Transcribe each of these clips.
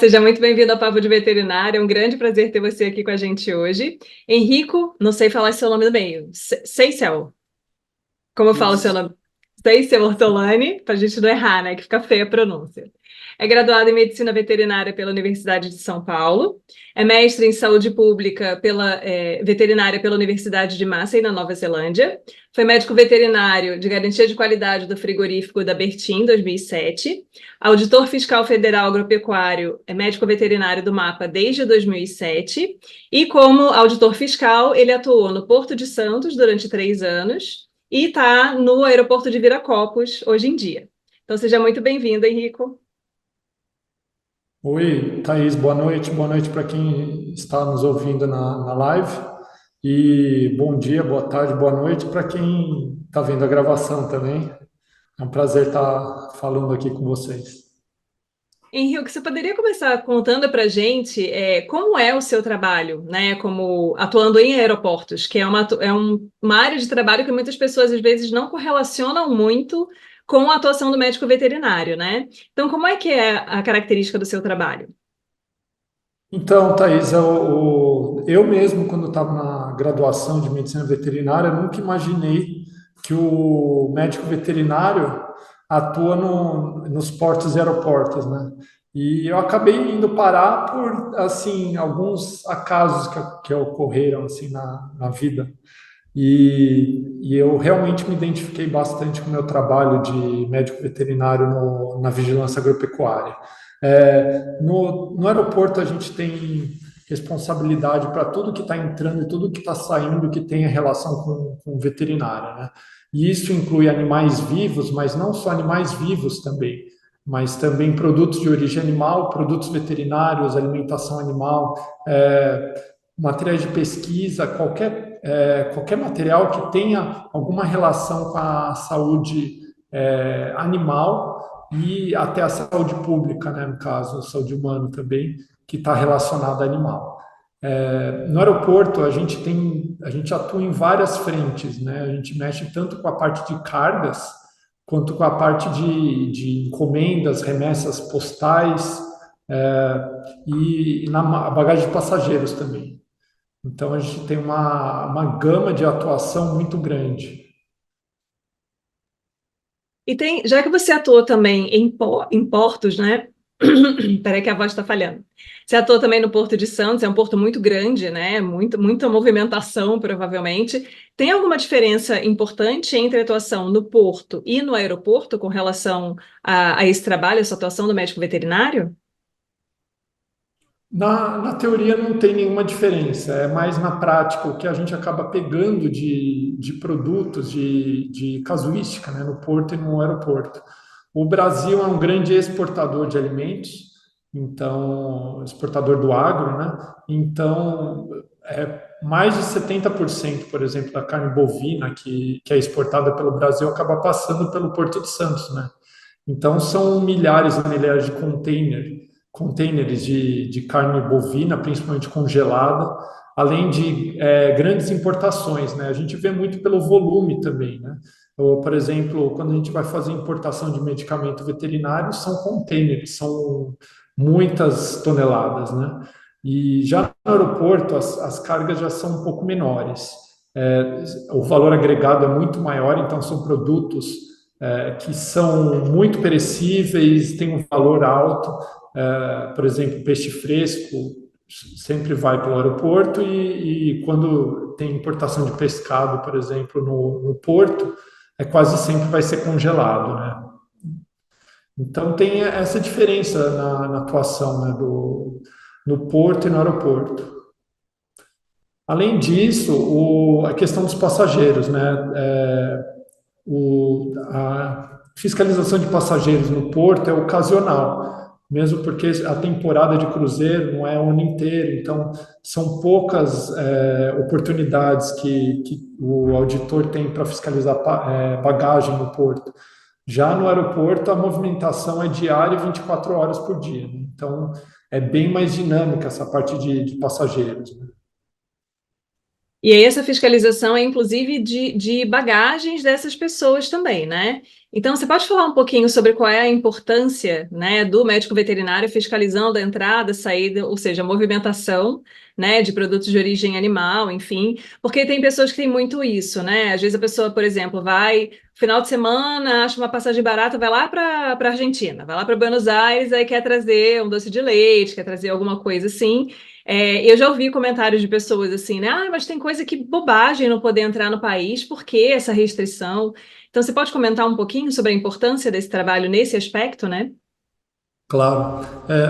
seja muito bem-vindo ao Papo de Veterinária. É um grande prazer ter você aqui com a gente hoje. Henrico, não sei falar seu nome do meio. Seisel. Como eu falo seu Isso. nome? Seisel Ortolani, para a gente não errar, né? Que fica feia a pronúncia. É graduado em Medicina Veterinária pela Universidade de São Paulo. É mestre em Saúde Pública Veterinária pela Universidade de Massey, na Nova Zelândia. Foi médico veterinário de garantia de qualidade do frigorífico da Bertin, em 2007. Auditor Fiscal Federal Agropecuário, é médico veterinário do MAPA desde 2007. E como auditor fiscal, ele atuou no Porto de Santos durante 3 anos e está no aeroporto de Viracopos hoje em dia. Então, seja muito bem-vindo, Henrico. Oi, Thaís, boa noite. Boa noite para quem está nos ouvindo na live. E bom dia, boa tarde, boa noite para quem está vendo a gravação também. É um prazer estar falando aqui com vocês. Henrique, você poderia começar contando para a gente como é o seu trabalho, né? Como atuando em aeroportos, que uma área de trabalho que muitas pessoas às vezes não correlacionam muito com a atuação do médico veterinário, né? Então, como é que é a característica do seu trabalho? Então, Thaís, eu mesmo, quando estava na graduação de medicina veterinária, nunca imaginei que o médico veterinário atua nos portos e aeroportos, né? E eu acabei indo parar por, assim, alguns acasos que ocorreram, assim, na vida. E eu realmente me identifiquei bastante com o meu trabalho de médico veterinário na vigilância agropecuária. No aeroporto, a gente tem responsabilidade para tudo que está entrando e tudo que está saindo que tenha relação com veterinária, né? E isso inclui animais vivos, mas não só animais vivos também, mas também produtos de origem animal, produtos veterinários, alimentação animal, materiais de pesquisa, qualquer material que tenha alguma relação com a saúde animal e até a saúde pública, né, no caso, a saúde humana também, que está relacionada a animal. No aeroporto, a gente atua em várias frentes, né? A gente mexe tanto com a parte de cargas, quanto com a parte de encomendas, remessas postais, e na bagagem de passageiros também. Então, a gente tem uma gama de atuação muito grande. E já que você atuou também em portos, né? Peraí que a voz está falhando. Você atuou também no Porto de Santos, é um porto muito grande, né? Muita movimentação, provavelmente. Tem alguma diferença importante entre a atuação no porto e no aeroporto com relação a esse trabalho, essa atuação do médico veterinário? Na teoria não tem nenhuma diferença, é mais na prática o que a gente acaba pegando de produtos, de casuística, né, no porto e no aeroporto. O Brasil é um grande exportador de alimentos, então, exportador do agro, né? Então, mais de 70%, por exemplo, da carne bovina que é exportada pelo Brasil acaba passando pelo Porto de Santos, né? Então, são milhares e milhares de containers de carne bovina, principalmente congelada, além de grandes importações, né? A gente vê muito pelo volume também, né? Ou, por exemplo, quando a gente vai fazer importação de medicamento veterinário, são containers, são muitas toneladas, né? E já no aeroporto, as cargas já são um pouco menores. O valor agregado é muito maior, então são produtos que são muito perecíveis, têm um valor alto. Por exemplo, peixe fresco sempre vai para o aeroporto e quando tem importação de pescado, por exemplo, no porto, quase sempre vai ser congelado, né? Então tem essa diferença na atuação, né, no porto e no aeroporto. Além disso, a questão dos passageiros, né? A fiscalização de passageiros no porto é ocasional, mesmo porque a temporada de cruzeiro não é o ano inteiro, então são poucas oportunidades que o auditor tem para fiscalizar bagagem no porto. Já no aeroporto, a movimentação é diária, 24 horas por dia, né? Então é bem mais dinâmica essa parte de passageiros, né? E aí essa fiscalização é inclusive de bagagens dessas pessoas também, né? Então, você pode falar um pouquinho sobre qual é a importância, né, do médico veterinário fiscalizando a entrada, saída, ou seja, a movimentação, né, de produtos de origem animal, enfim, porque tem pessoas que têm muito isso, né? Às vezes a pessoa, por exemplo, vai final de semana, acha uma passagem barata, vai lá para Argentina, vai lá para Buenos Aires, aí quer trazer um doce de leite, quer trazer alguma coisa assim. Eu já ouvi comentários de pessoas assim, né? Ah, mas tem coisa que bobagem não poder entrar no país, por que essa restrição? Então, você pode comentar um pouquinho sobre a importância desse trabalho nesse aspecto, né? Claro.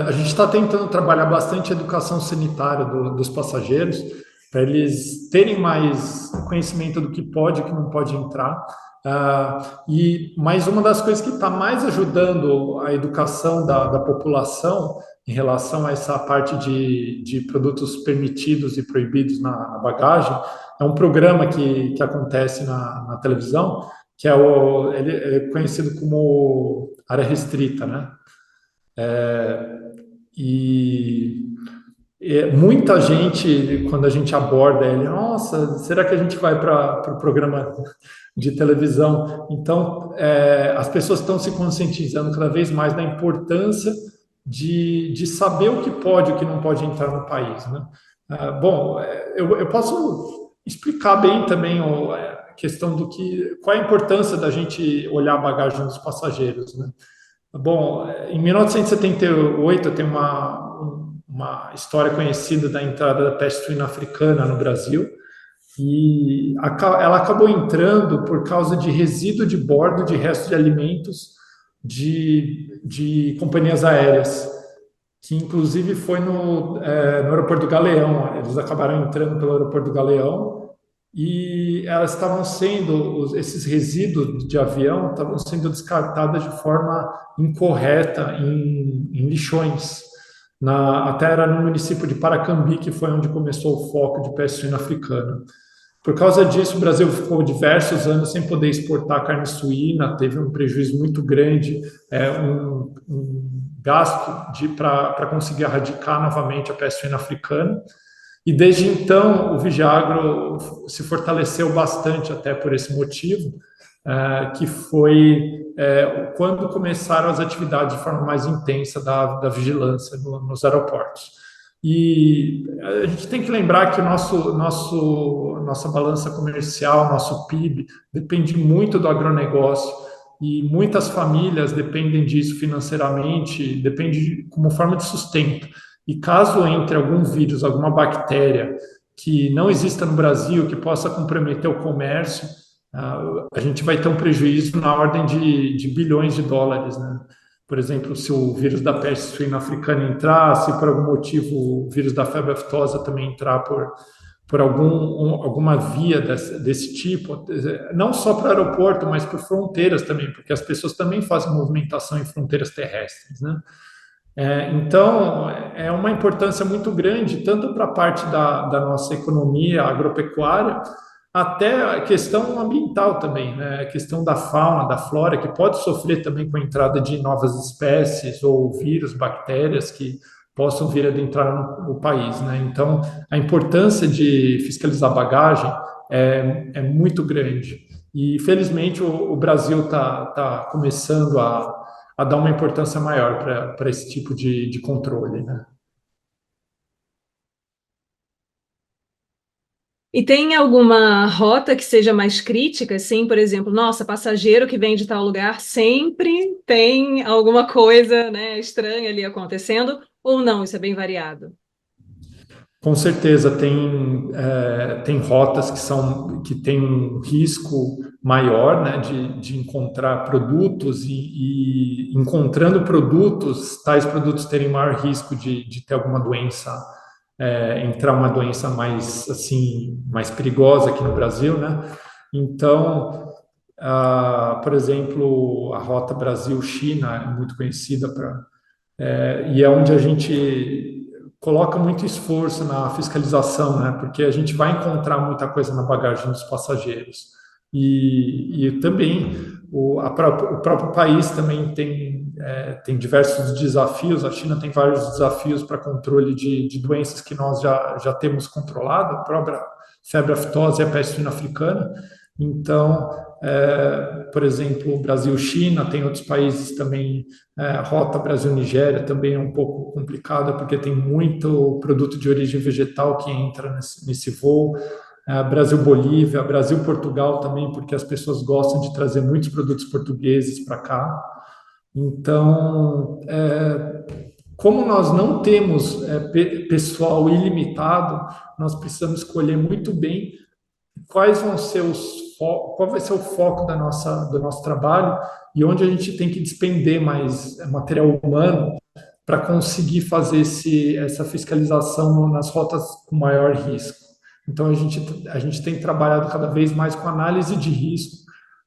A gente está tentando trabalhar bastante a educação sanitária dos passageiros, para eles terem mais conhecimento do que pode e que não pode entrar. Mas uma das coisas que está mais ajudando a educação da população em relação a essa parte de produtos permitidos e proibidos na bagagem é um programa que acontece na televisão, que ele é conhecido como área restrita, né? E muita gente, quando a gente aborda ele, nossa, será que a gente vai para o programa de televisão? Então, as pessoas estão se conscientizando cada vez mais da importância de saber o que pode e o que não pode entrar no país, né? Bom, eu posso explicar bem também a questão qual é a importância da gente olhar a bagagem dos passageiros, né? Bom, em 1978 tem uma história conhecida da entrada da peste suína africana no Brasil e ela acabou entrando por causa de resíduo de bordo de restos de alimentos de companhias aéreas, que inclusive foi no aeroporto do Galeão. Eles acabaram entrando pelo aeroporto do Galeão e elas estavam sendo, esses resíduos de avião estavam sendo descartados de forma incorreta em lixões. Até era no município de Paracambi, que foi onde começou o foco de peste suína africana. Por causa disso, o Brasil ficou diversos anos sem poder exportar carne suína, teve um prejuízo muito grande, um gasto para conseguir erradicar novamente a peste suína africana. E desde então, o Vigiagro se fortaleceu bastante até por esse motivo, que foi quando começaram as atividades de forma mais intensa da vigilância nos aeroportos. E a gente tem que lembrar que nossa balança comercial, nosso PIB, depende muito do agronegócio e muitas famílias dependem disso financeiramente, depende como forma de sustento. E caso entre algum vírus, alguma bactéria que não exista no Brasil, que possa comprometer o comércio, a gente vai ter um prejuízo na ordem de bilhões de dólares, né? Por exemplo, se o vírus da peste suína africana entrar, se por algum motivo o vírus da febre aftosa também entrar por alguma via desse tipo, não só para o aeroporto, mas por fronteiras também, porque as pessoas também fazem movimentação em fronteiras terrestres, né? Então, é uma importância muito grande, tanto para a parte da nossa economia agropecuária, até a questão ambiental também, né? A questão da fauna, da flora, que pode sofrer também com a entrada de novas espécies ou vírus, bactérias que possam vir a adentrar no país, né? Então, a importância de fiscalizar a bagagem é muito grande. E, felizmente, o Brasil tá começando a dar uma importância maior para esse tipo de controle, né? E tem alguma rota que seja mais crítica, assim, por exemplo, nossa, passageiro que vem de tal lugar sempre tem alguma coisa, né, estranha ali acontecendo, ou não, isso é bem variado? Com certeza tem rotas que têm um risco maior, né, de encontrar produtos e encontrando produtos, tais produtos terem maior risco de ter alguma doença, entrar uma doença mais assim mais perigosa aqui no Brasil, né? Então, por exemplo, a rota Brasil-China é muito conhecida e é onde a gente coloca muito esforço na fiscalização, né? Porque a gente vai encontrar muita coisa na bagagem dos passageiros. E também o próprio país também tem diversos desafios. A China tem vários desafios para controle de doenças que nós já temos controlado, a própria febre aftosa e a peste suína africana. Então, por exemplo, Brasil-China, tem outros países também, a rota Brasil-Nigéria também é um pouco complicada, porque tem muito produto de origem vegetal que entra nesse voo. Brasil-Bolívia, Brasil-Portugal também, porque as pessoas gostam de trazer muitos produtos portugueses para cá. Então, como nós não temos pessoal ilimitado, nós precisamos escolher muito bem quais vão ser qual vai ser o foco do nosso trabalho e onde a gente tem que despender mais material humano para conseguir fazer essa fiscalização nas rotas com maior risco. Então, a gente tem trabalhado cada vez mais com análise de risco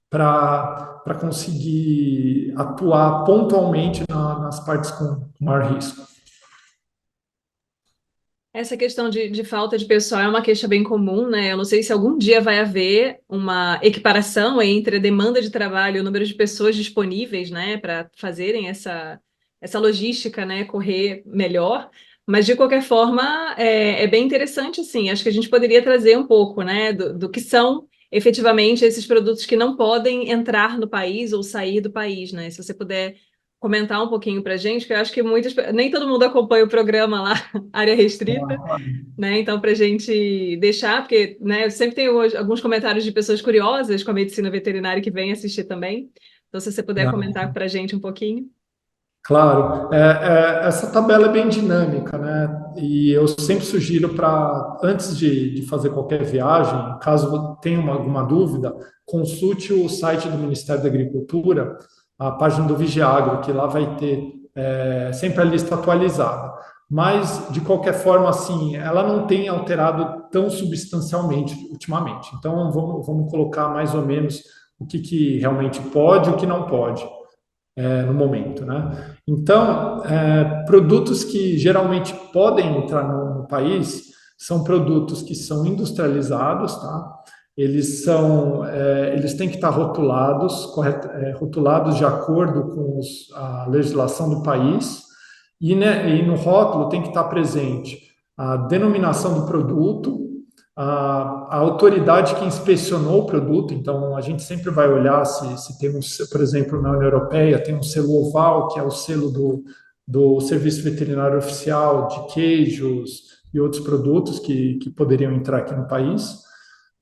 para conseguir atuar pontualmente nas partes com maior risco. Essa questão de falta de pessoal é uma queixa bem comum, né? Eu não sei se algum dia vai haver uma equiparação entre a demanda de trabalho e o número de pessoas disponíveis, né, para fazerem essa logística, né, correr melhor. Mas, de qualquer forma, é bem interessante, assim. Acho que a gente poderia trazer um pouco, né, do que são efetivamente esses produtos que não podem entrar no país ou sair do país, né? Se você puder comentar um pouquinho para a gente, que eu acho que nem todo mundo acompanha o programa lá, área restrita, né? Então, para a gente deixar, porque, né, eu sempre tenho alguns comentários de pessoas curiosas com a medicina veterinária que vêm assistir também. Então, se você puder comentar para a gente um pouquinho. Claro, essa tabela é bem dinâmica, né? E eu sempre sugiro para, antes de fazer qualquer viagem, caso tenha alguma dúvida, consulte o site do Ministério da Agricultura, a página do Vigiagro, que lá vai ter sempre a lista atualizada. Mas, de qualquer forma, assim, ela não tem alterado tão substancialmente ultimamente. Então, vamos colocar mais ou menos o que realmente pode e o que não pode no momento, né? Então, produtos que geralmente podem entrar no país são produtos que são industrializados, tá? Eles têm que estar rotulados, rotulados de acordo com a legislação do país, e no rótulo tem que estar presente a denominação do produto, a autoridade que inspecionou o produto. Então, a gente sempre vai olhar se tem por exemplo, na União Europeia, tem um selo oval, que é o selo do Serviço Veterinário Oficial de queijos e outros produtos que poderiam entrar aqui no país.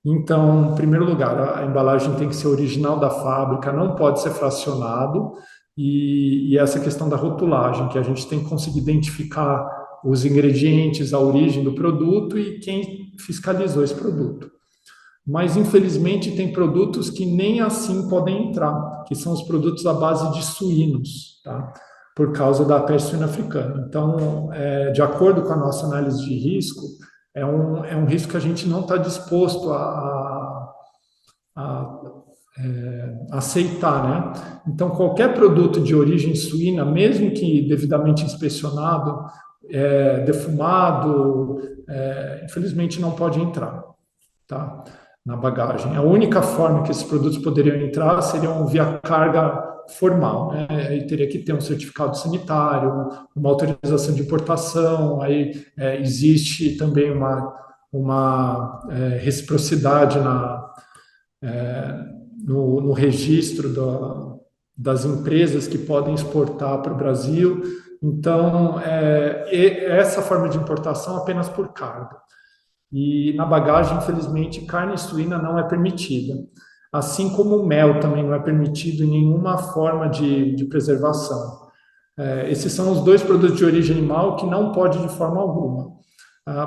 Então, em primeiro lugar, a embalagem tem que ser original da fábrica, não pode ser fracionado, e essa questão da rotulagem, que a gente tem que conseguir identificar os ingredientes, a origem do produto e quem fiscalizou esse produto. Mas, infelizmente, tem produtos que nem assim podem entrar, que são os produtos à base de suínos, tá? Por causa da peste suína africana. Então, de acordo com a nossa análise de risco, é um risco que a gente não está disposto a aceitar, né? Então, qualquer produto de origem suína, mesmo que devidamente inspecionado, defumado, infelizmente não pode entrar, tá? Na bagagem. A única forma que esses produtos poderiam entrar seriam via carga formal, né? Aí teria que ter um certificado sanitário, uma autorização de importação, aí existe também uma reciprocidade no registro das empresas que podem exportar para o Brasil. Então, essa forma de importação apenas por carga. E na bagagem, infelizmente, carne suína não é permitida. Assim como o mel também não é permitido em nenhuma forma de preservação. Esses são os dois produtos de origem animal que não pode de forma alguma.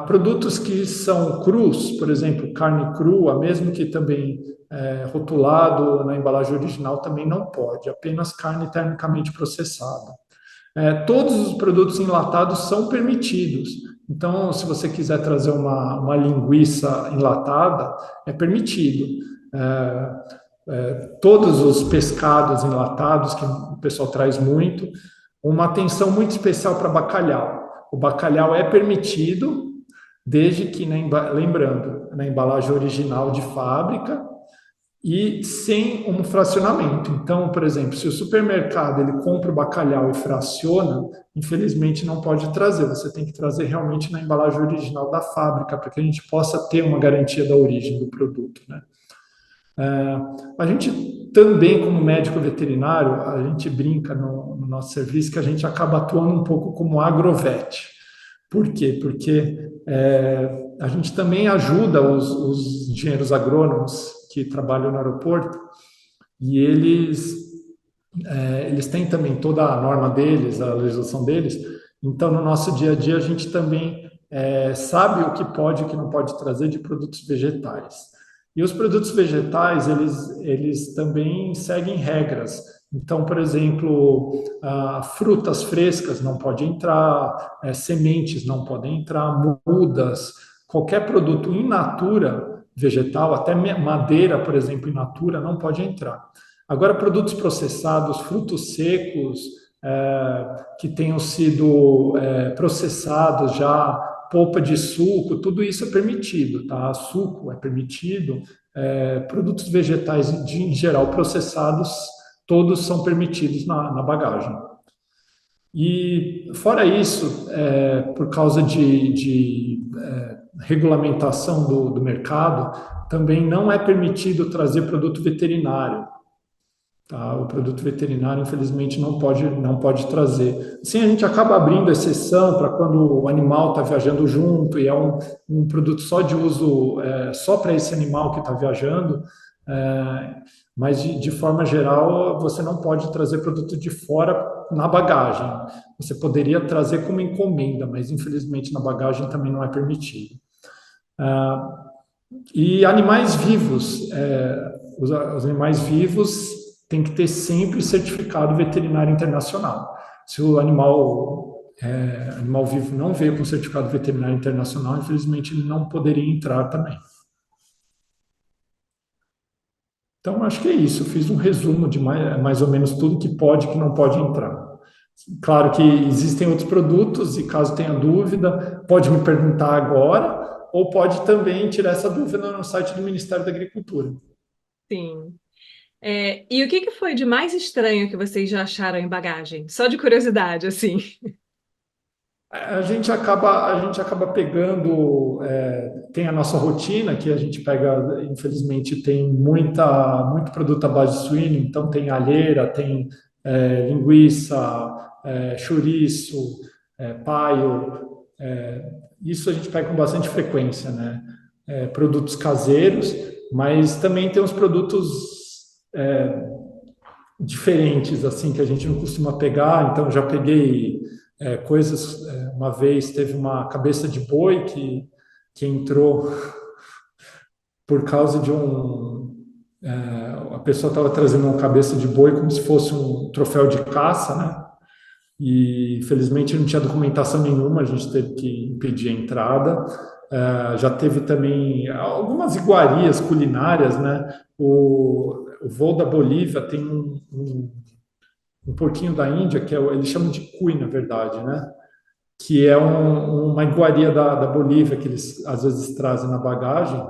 Produtos que são crus, por exemplo, carne crua, mesmo que também rotulado na embalagem original, também não pode, apenas carne termicamente processada. Todos os produtos enlatados são permitidos. Então, se você quiser trazer uma linguiça enlatada, é permitido. Todos os pescados enlatados, que o pessoal traz muito, uma atenção muito especial para bacalhau. O bacalhau é permitido, desde que, lembrando, na embalagem original de fábrica e sem um fracionamento. Então, por exemplo, se o supermercado ele compra o bacalhau e fraciona, infelizmente não pode trazer. Você tem que trazer realmente na embalagem original da fábrica, para que a gente possa ter uma garantia da origem do produto, né? A gente também, como médico veterinário, a gente brinca no nosso serviço que a gente acaba atuando um pouco como agrovet. Por quê? Porque a gente também ajuda os engenheiros agrônomos que trabalham no aeroporto e eles têm também toda a norma deles, a legislação deles. Então, no nosso dia a dia, a gente também sabe o que pode e o que não pode trazer de produtos vegetais. E os produtos vegetais, eles também seguem regras. Então, por exemplo, frutas frescas não podem entrar, sementes não podem entrar, mudas, qualquer produto in natura vegetal, até madeira, por exemplo, in natura, não pode entrar. Agora, produtos processados, frutos secos, que tenham sido processados já, polpa de suco, tudo isso é permitido, tá? Suco é permitido, produtos vegetais em geral processados, todos são permitidos na bagagem. E fora isso, por causa de regulamentação do mercado, também não é permitido trazer produto veterinário. Tá? O produto veterinário, infelizmente, não pode trazer. Assim, a gente acaba abrindo exceção para quando o animal está viajando junto e é um produto só de uso, só para esse animal que está viajando, mas de forma geral, você não pode trazer produto de fora na bagagem. Você poderia trazer como encomenda, mas infelizmente na bagagem também não é permitido. E animais vivos, os animais vivos tem que ter sempre certificado veterinário internacional. Se o animal vivo não veio com certificado veterinário internacional, infelizmente ele não poderia entrar também. Então, acho que é isso. Eu fiz um resumo de mais ou menos tudo que pode e que não pode entrar. Claro que existem outros produtos e caso tenha dúvida, pode me perguntar agora ou pode também tirar essa dúvida no site do Ministério da Agricultura. Sim. E o que foi de mais estranho que vocês já acharam em bagagem? Só de curiosidade, assim. A gente acaba pegando, tem a nossa rotina que a gente pega, infelizmente tem muito produto à base de suíno, então tem alheira, tem linguiça, chouriço, paio, isso a gente pega com bastante frequência, né? Produtos caseiros, mas também tem os produtos diferentes, assim, que a gente não costuma pegar, então já peguei coisas, uma vez teve uma cabeça de boi que entrou por causa de a pessoa estava trazendo uma cabeça de boi como se fosse um troféu de caça, né? E infelizmente não tinha documentação nenhuma, a gente teve que impedir a entrada. Já teve também algumas iguarias culinárias, né? O voo da Bolívia tem um porquinho da Índia, que eles chamam de cuy, na verdade, né? Que é uma iguaria da Bolívia que eles às vezes trazem na bagagem.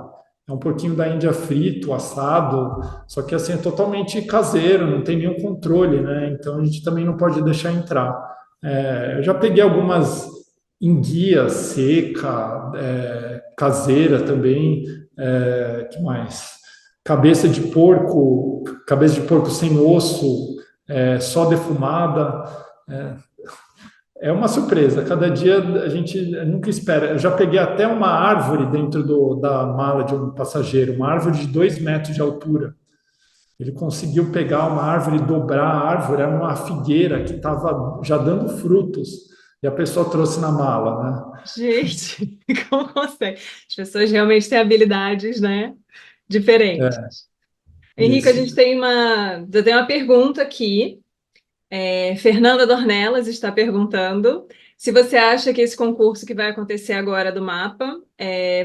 É um porquinho da Índia frito, assado, só que assim é totalmente caseiro, não tem nenhum controle, né? Então a gente também não pode deixar entrar. Eu já peguei algumas enguia seca, caseira também, que mais? Cabeça de porco sem osso, só defumada. É uma surpresa. Cada dia a gente nunca espera. Eu já peguei até uma árvore dentro da mala de um passageiro, uma árvore de 2 metros de altura. Ele conseguiu pegar uma árvore, dobrar a árvore, era uma figueira que estava já dando frutos, e a pessoa trouxe na mala, né? Gente, como consegue? As pessoas realmente têm habilidades, né? Diferentes. Henrique, a Isso. gente tem eu tenho uma pergunta aqui. Fernanda Dornelas está perguntando se você acha que esse concurso que vai acontecer agora do MAPA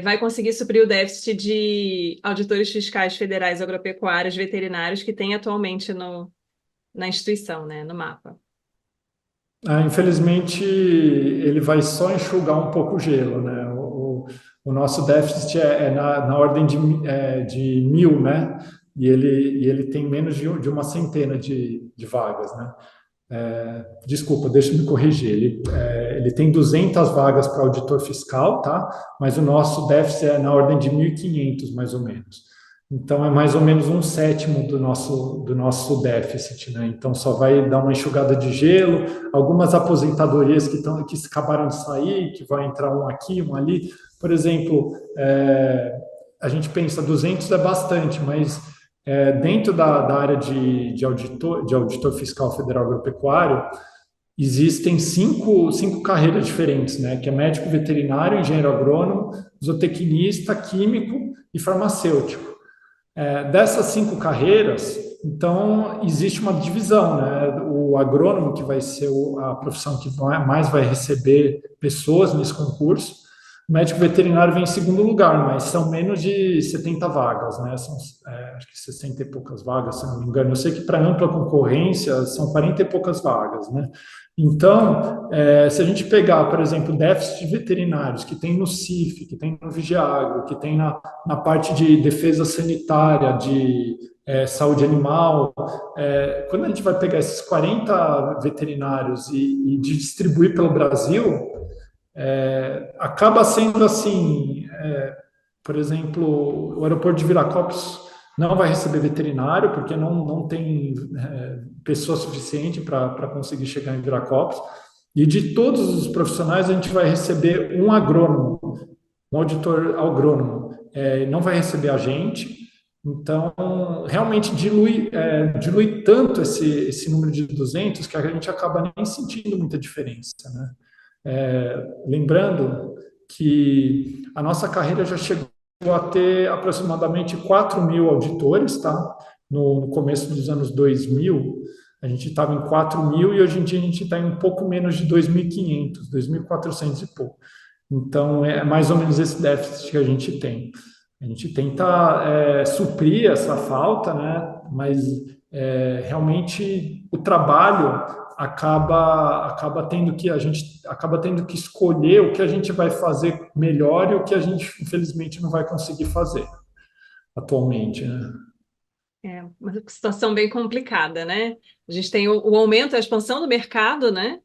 vai conseguir suprir o déficit de auditores fiscais federais agropecuários veterinários que tem atualmente na instituição, né, no MAPA. Infelizmente, ele vai só enxugar um pouco o gelo, né? O nosso déficit é na ordem de 1.000, né? E ele tem menos de uma centena de vagas, né? Desculpa, deixa eu me corrigir. Ele tem 200 vagas para auditor fiscal, tá? Mas o nosso déficit é na ordem de 1.500, mais ou menos. Então, é mais ou menos um sétimo do nosso déficit, né? Então, só vai dar uma enxugada de gelo, algumas aposentadorias que acabaram de sair, que vai entrar um aqui, um ali. Por exemplo, a gente pensa 200 é bastante, mas dentro da área de auditor fiscal federal agropecuário, existem cinco carreiras diferentes, né? Que é médico veterinário, engenheiro agrônomo, zootecnista, químico e farmacêutico. Dessas cinco carreiras, então, existe uma divisão, né? O agrônomo, que vai ser a profissão que mais vai receber pessoas nesse concurso, o médico veterinário vem em segundo lugar, mas são menos de 70 vagas, né? São, acho que 60 e poucas vagas, se não me engano. Eu sei que para ampla concorrência são 40 e poucas vagas, né? Então, se a gente pegar, por exemplo, déficit de veterinários que tem no CIF, que tem no Vigiagro, que tem na parte de defesa sanitária, de saúde animal, quando a gente vai pegar esses 40 veterinários e distribuir pelo Brasil, acaba sendo assim, por exemplo, o aeroporto de Viracopos não vai receber veterinário, porque não tem pessoa suficiente para conseguir chegar em Viracopos, e de todos os profissionais a gente vai receber um agrônomo, um auditor agrônomo, não vai receber a gente, então realmente dilui tanto esse número de 200 que a gente acaba nem sentindo muita diferença, né? Lembrando que a nossa carreira já chegou a ter aproximadamente 4.000 auditores, tá? No começo dos anos 2000, a gente estava em 4.000 e hoje em dia a gente está em um pouco menos de 2.500, 2.400 e pouco. Então, é mais ou menos esse déficit que a gente tem. A gente tenta suprir essa falta, né? Mas realmente o trabalho acaba tendo que a gente acaba tendo que escolher o que a gente vai fazer melhor e o que a gente infelizmente não vai conseguir fazer atualmente, né? É uma situação bem complicada, né? A gente tem o aumento, a expansão do mercado, né?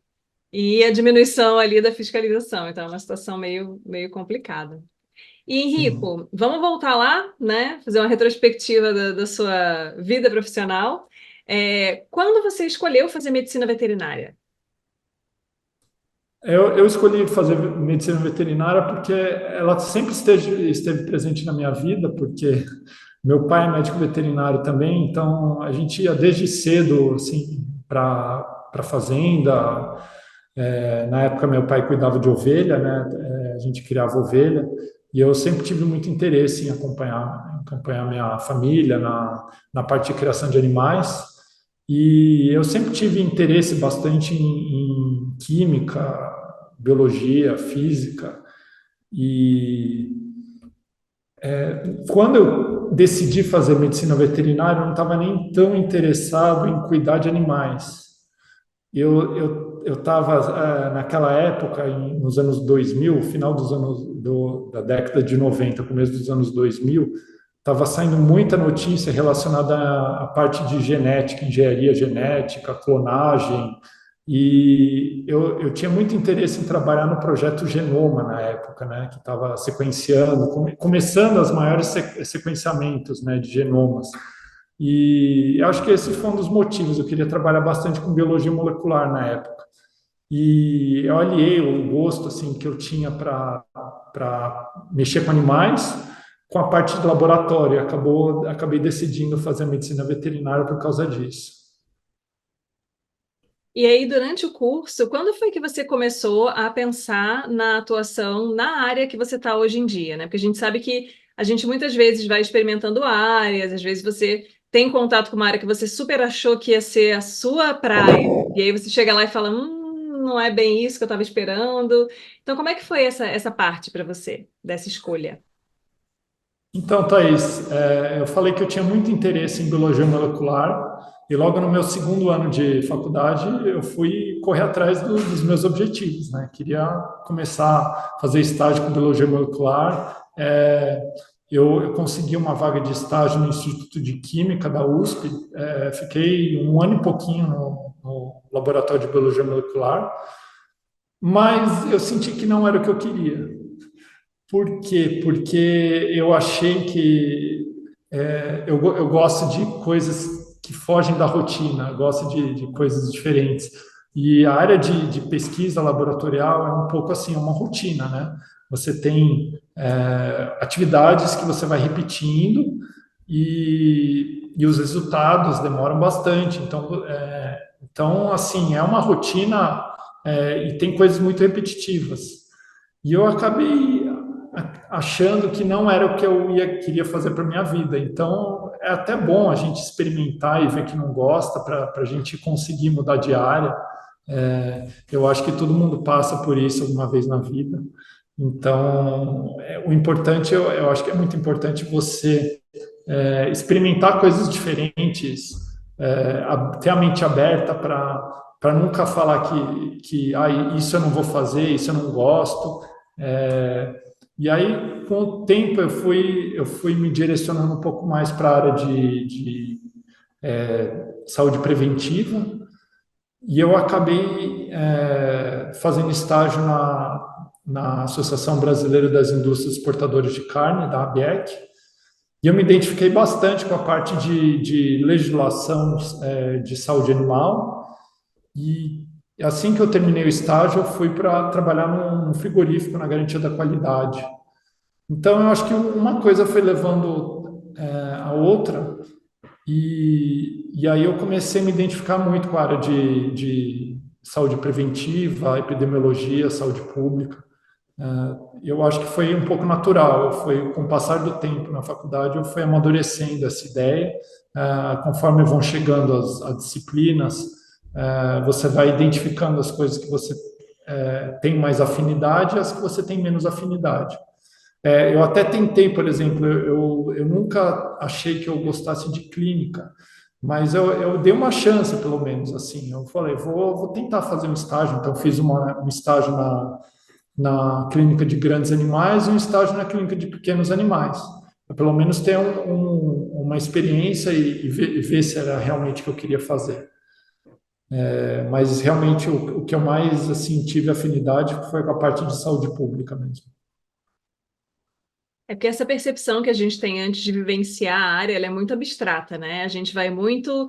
E a diminuição ali da fiscalização. Então, é uma situação meio complicada. E, Sim. Henrico, vamos voltar lá, né? Fazer uma retrospectiva da sua vida profissional. Quando você escolheu fazer medicina veterinária? Eu escolhi fazer medicina veterinária porque ela sempre esteve presente na minha vida, porque meu pai é médico veterinário também, então a gente ia desde cedo assim, para fazenda. Na época, meu pai cuidava de ovelha, né? A gente criava ovelha, e eu sempre tive muito interesse em acompanhar minha família na parte de criação de animais. E eu sempre tive interesse bastante em química, biologia, física. E quando eu decidi fazer medicina veterinária, eu não estava nem tão interessado em cuidar de animais. Eu estava, naquela época, nos anos 2000, final da década de 90, começo dos anos 2000, estava saindo muita notícia relacionada à parte de genética, engenharia genética, clonagem, e eu tinha muito interesse em trabalhar no projeto Genoma na época, né, que estava sequenciando, começando os maiores sequenciamentos, né, de genomas. E eu acho que esse foi um dos motivos. Eu queria trabalhar bastante com biologia molecular na época. E eu aliei o gosto assim que eu tinha para mexer com animais com a parte de laboratório. Acabei decidindo fazer medicina veterinária por causa disso. E aí, durante o curso, quando foi que você começou a pensar na atuação na área que você está hoje em dia, né? Porque a gente sabe que a gente muitas vezes vai experimentando áreas, às vezes você tem contato com uma área que você super achou que ia ser a sua praia, e aí você chega lá e fala, não é bem isso que eu estava esperando. Então, como é que foi essa parte para você, dessa escolha? Então, Thaís, eu falei que eu tinha muito interesse em biologia molecular e logo no meu segundo ano de faculdade eu fui correr atrás dos meus objetivos, né? Queria começar a fazer estágio com biologia molecular. Eu consegui uma vaga de estágio no Instituto de Química da USP. Fiquei um ano e pouquinho no laboratório de biologia molecular, mas eu senti que não era o que eu queria. Por quê? Porque eu achei que eu gosto de coisas que fogem da rotina, eu gosto de coisas diferentes. E a área de pesquisa laboratorial é um pouco assim, uma rotina, né? Você tem atividades que você vai repetindo e os resultados demoram bastante. Então, assim, é uma rotina e tem coisas muito repetitivas. E eu acabei achando que não era o que queria fazer para minha vida. Então, é até bom a gente experimentar e ver que não gosta para a gente conseguir mudar de área. Eu acho que todo mundo passa por isso alguma vez na vida. Então, o importante, eu acho que é muito importante você experimentar coisas diferentes, ter a mente aberta para nunca falar que isso eu não vou fazer, isso eu não gosto. É, e aí, com o tempo, eu fui me direcionando um pouco mais para a área de saúde preventiva, e eu acabei fazendo estágio na Associação Brasileira das Indústrias Exportadoras de Carne, da ABEC, e eu me identifiquei bastante com a parte de legislação de saúde animal. E assim que eu terminei o estágio, eu fui para trabalhar num frigorífico na garantia da qualidade. Então, eu acho que uma coisa foi levando a outra, e aí eu comecei a me identificar muito com a área de saúde preventiva, epidemiologia, saúde pública. Eu acho que foi um pouco natural, foi com o passar do tempo na faculdade, eu fui amadurecendo essa ideia, conforme vão chegando as disciplinas, você vai identificando as coisas que você tem mais afinidade e as que você tem menos afinidade. Eu até tentei, por exemplo, eu nunca achei que eu gostasse de clínica, mas eu dei uma chance, pelo menos, assim, eu falei, vou tentar fazer um estágio, então fiz um estágio na clínica de grandes animais e um estágio na clínica de pequenos animais. Pra pelo menos ter uma experiência e ver se era realmente o que eu queria fazer. Mas realmente o que eu mais assim tive afinidade foi com a parte de saúde pública mesmo. É porque essa percepção que a gente tem antes de vivenciar a área, ela é muito abstrata, né? A gente vai muito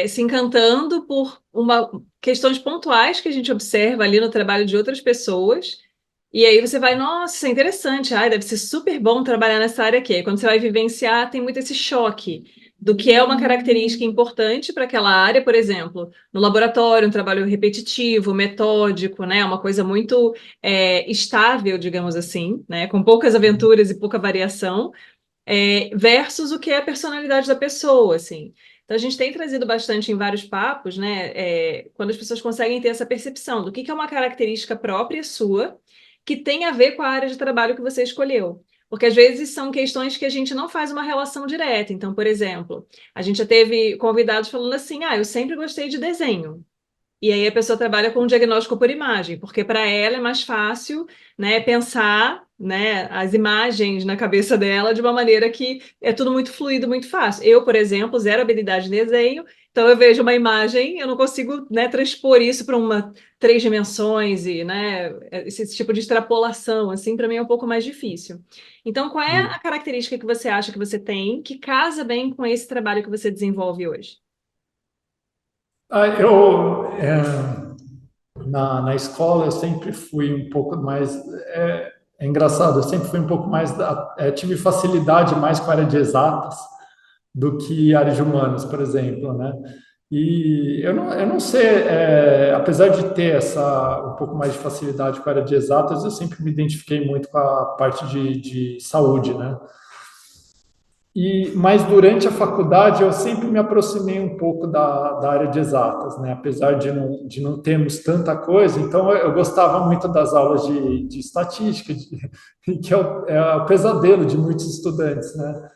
se encantando por questões pontuais que a gente observa ali no trabalho de outras pessoas, e aí você vai, nossa, isso é interessante, ai, deve ser super bom trabalhar nessa área aqui. Aí quando você vai vivenciar, tem muito esse choque do que é uma característica importante para aquela área, por exemplo, no laboratório, um trabalho repetitivo, metódico, né? Uma coisa muito estável, digamos assim, né? Com poucas aventuras e pouca variação, versus o que é a personalidade da pessoa, assim. Então, a gente tem trazido bastante em vários papos, né? Quando as pessoas conseguem ter essa percepção do que é uma característica própria sua, que tem a ver com a área de trabalho que você escolheu. Porque às vezes são questões que a gente não faz uma relação direta. Então, por exemplo, a gente já teve convidados falando assim: eu sempre gostei de desenho. E aí a pessoa trabalha com um diagnóstico por imagem, porque para ela é mais fácil, né, pensar, né, as imagens na cabeça dela de uma maneira que é tudo muito fluido, muito fácil. Eu, por exemplo, zero habilidade de desenho, então eu vejo uma imagem, eu não consigo, né, transpor isso para uma 3 dimensões e, né, esse tipo de extrapolação, assim, para mim é um pouco mais difícil. Então, qual é a característica que você acha que você tem que casa bem com esse trabalho que você desenvolve hoje? Na escola eu sempre fui um pouco mais. É engraçado, eu sempre fui um pouco mais. Tive facilidade mais com a área de exatas do que área de humanos, por exemplo, né? E eu não sei, apesar de ter um pouco mais de facilidade com a área de exatas, eu sempre me identifiquei muito com a parte de saúde, né? Mas durante a faculdade eu sempre me aproximei um pouco da área de exatas, né? Apesar de não termos tanta coisa, então eu gostava muito das aulas de estatística, que é o pesadelo de muitos estudantes, né?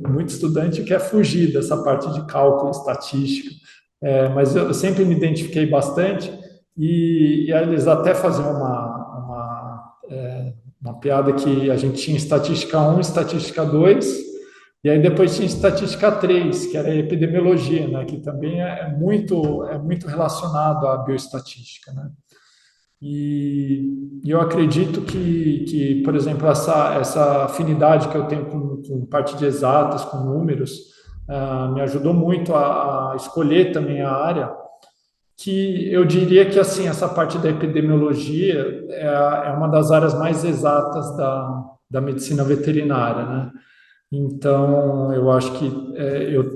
Muito estudante quer fugir dessa parte de cálculo, estatística, mas eu sempre me identifiquei bastante e eles até faziam uma piada que a gente tinha estatística um, estatística 2 e aí depois tinha estatística 3 que era a epidemiologia, né, que também é muito relacionado à bioestatística, né? E eu acredito que, por exemplo, essa afinidade que eu tenho com parte de exatas, com números, me ajudou muito a escolher também a área, que eu diria que assim essa parte da epidemiologia é uma das áreas mais exatas da medicina veterinária, né? Então, eu acho que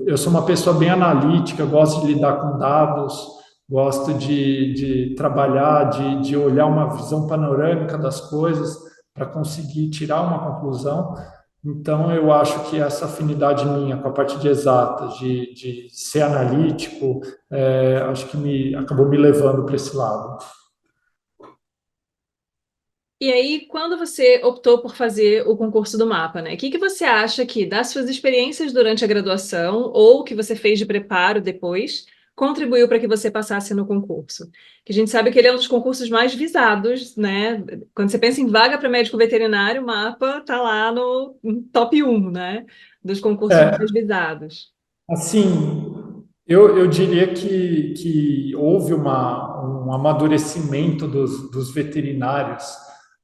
eu sou uma pessoa bem analítica, gosto de lidar com dados, gosto de trabalhar, de olhar uma visão panorâmica das coisas para conseguir tirar uma conclusão. Então, eu acho que essa afinidade minha com a parte de exatas, de ser analítico, acho que acabou me levando para esse lado. E aí, quando você optou por fazer o concurso do mapa, né? O que que você acha que, das suas experiências durante a graduação ou que você fez de preparo depois, contribuiu para que você passasse no concurso? Que a gente sabe que ele é um dos concursos mais visados, né? Quando você pensa em vaga para médico veterinário, o mapa está lá no top 1, né? Dos concursos mais É, visados. assim, eu diria que houve um amadurecimento dos veterinários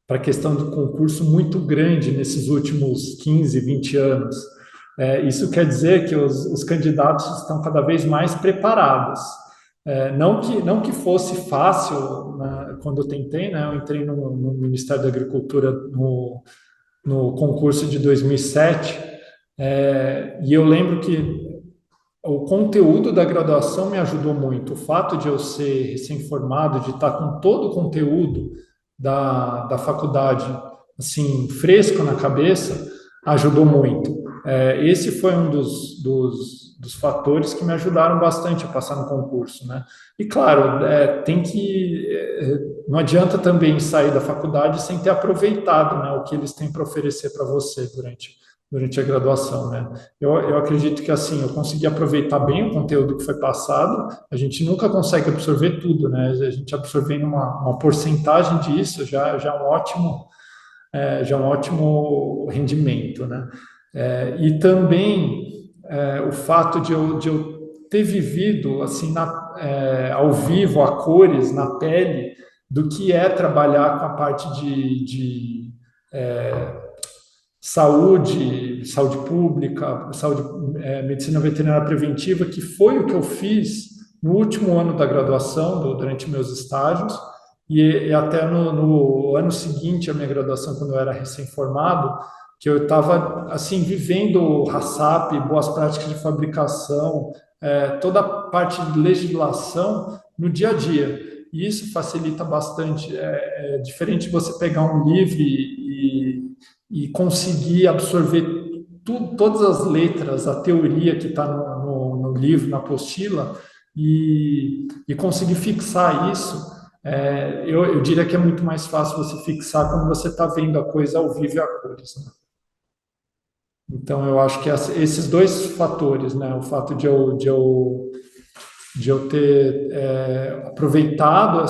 para a questão do concurso muito grande nesses últimos 15, 20 anos. Isso quer dizer que os candidatos estão cada vez mais preparados. Não que fosse fácil, né, quando eu tentei, né, eu entrei no Ministério da Agricultura no concurso de 2007, e eu lembro que o conteúdo da graduação me ajudou muito. O fato de eu ser recém-formado, de estar com todo o conteúdo da faculdade assim fresco na cabeça, ajudou muito. Esse foi um dos fatores que me ajudaram bastante a passar no concurso, né? E claro, não adianta também sair da faculdade sem ter aproveitado, né, o que eles têm para oferecer para você durante a graduação, né? Eu acredito que assim eu consegui aproveitar bem o conteúdo que foi passado. A gente nunca consegue absorver tudo, né? A gente absorvendo uma porcentagem disso já é um ótimo rendimento, né? E também o fato de eu ter vivido assim ao vivo, a cores, na pele, do que é trabalhar com a parte de saúde pública, medicina veterinária preventiva, que foi o que eu fiz no último ano da graduação, durante meus estágios, e até no ano seguinte à minha graduação, quando eu era recém-formado, que eu estava assim vivendo o HACCP, boas práticas de fabricação, toda a parte de legislação no dia a dia. E isso facilita bastante. É diferente de você pegar um livro e conseguir absorver todas as letras, a teoria que está no livro, na apostila, e conseguir fixar isso. Eu diria que é muito mais fácil você fixar quando você está vendo a coisa ao vivo e a cores, né? Então, eu acho que esses dois fatores, né, o fato de eu ter aproveitado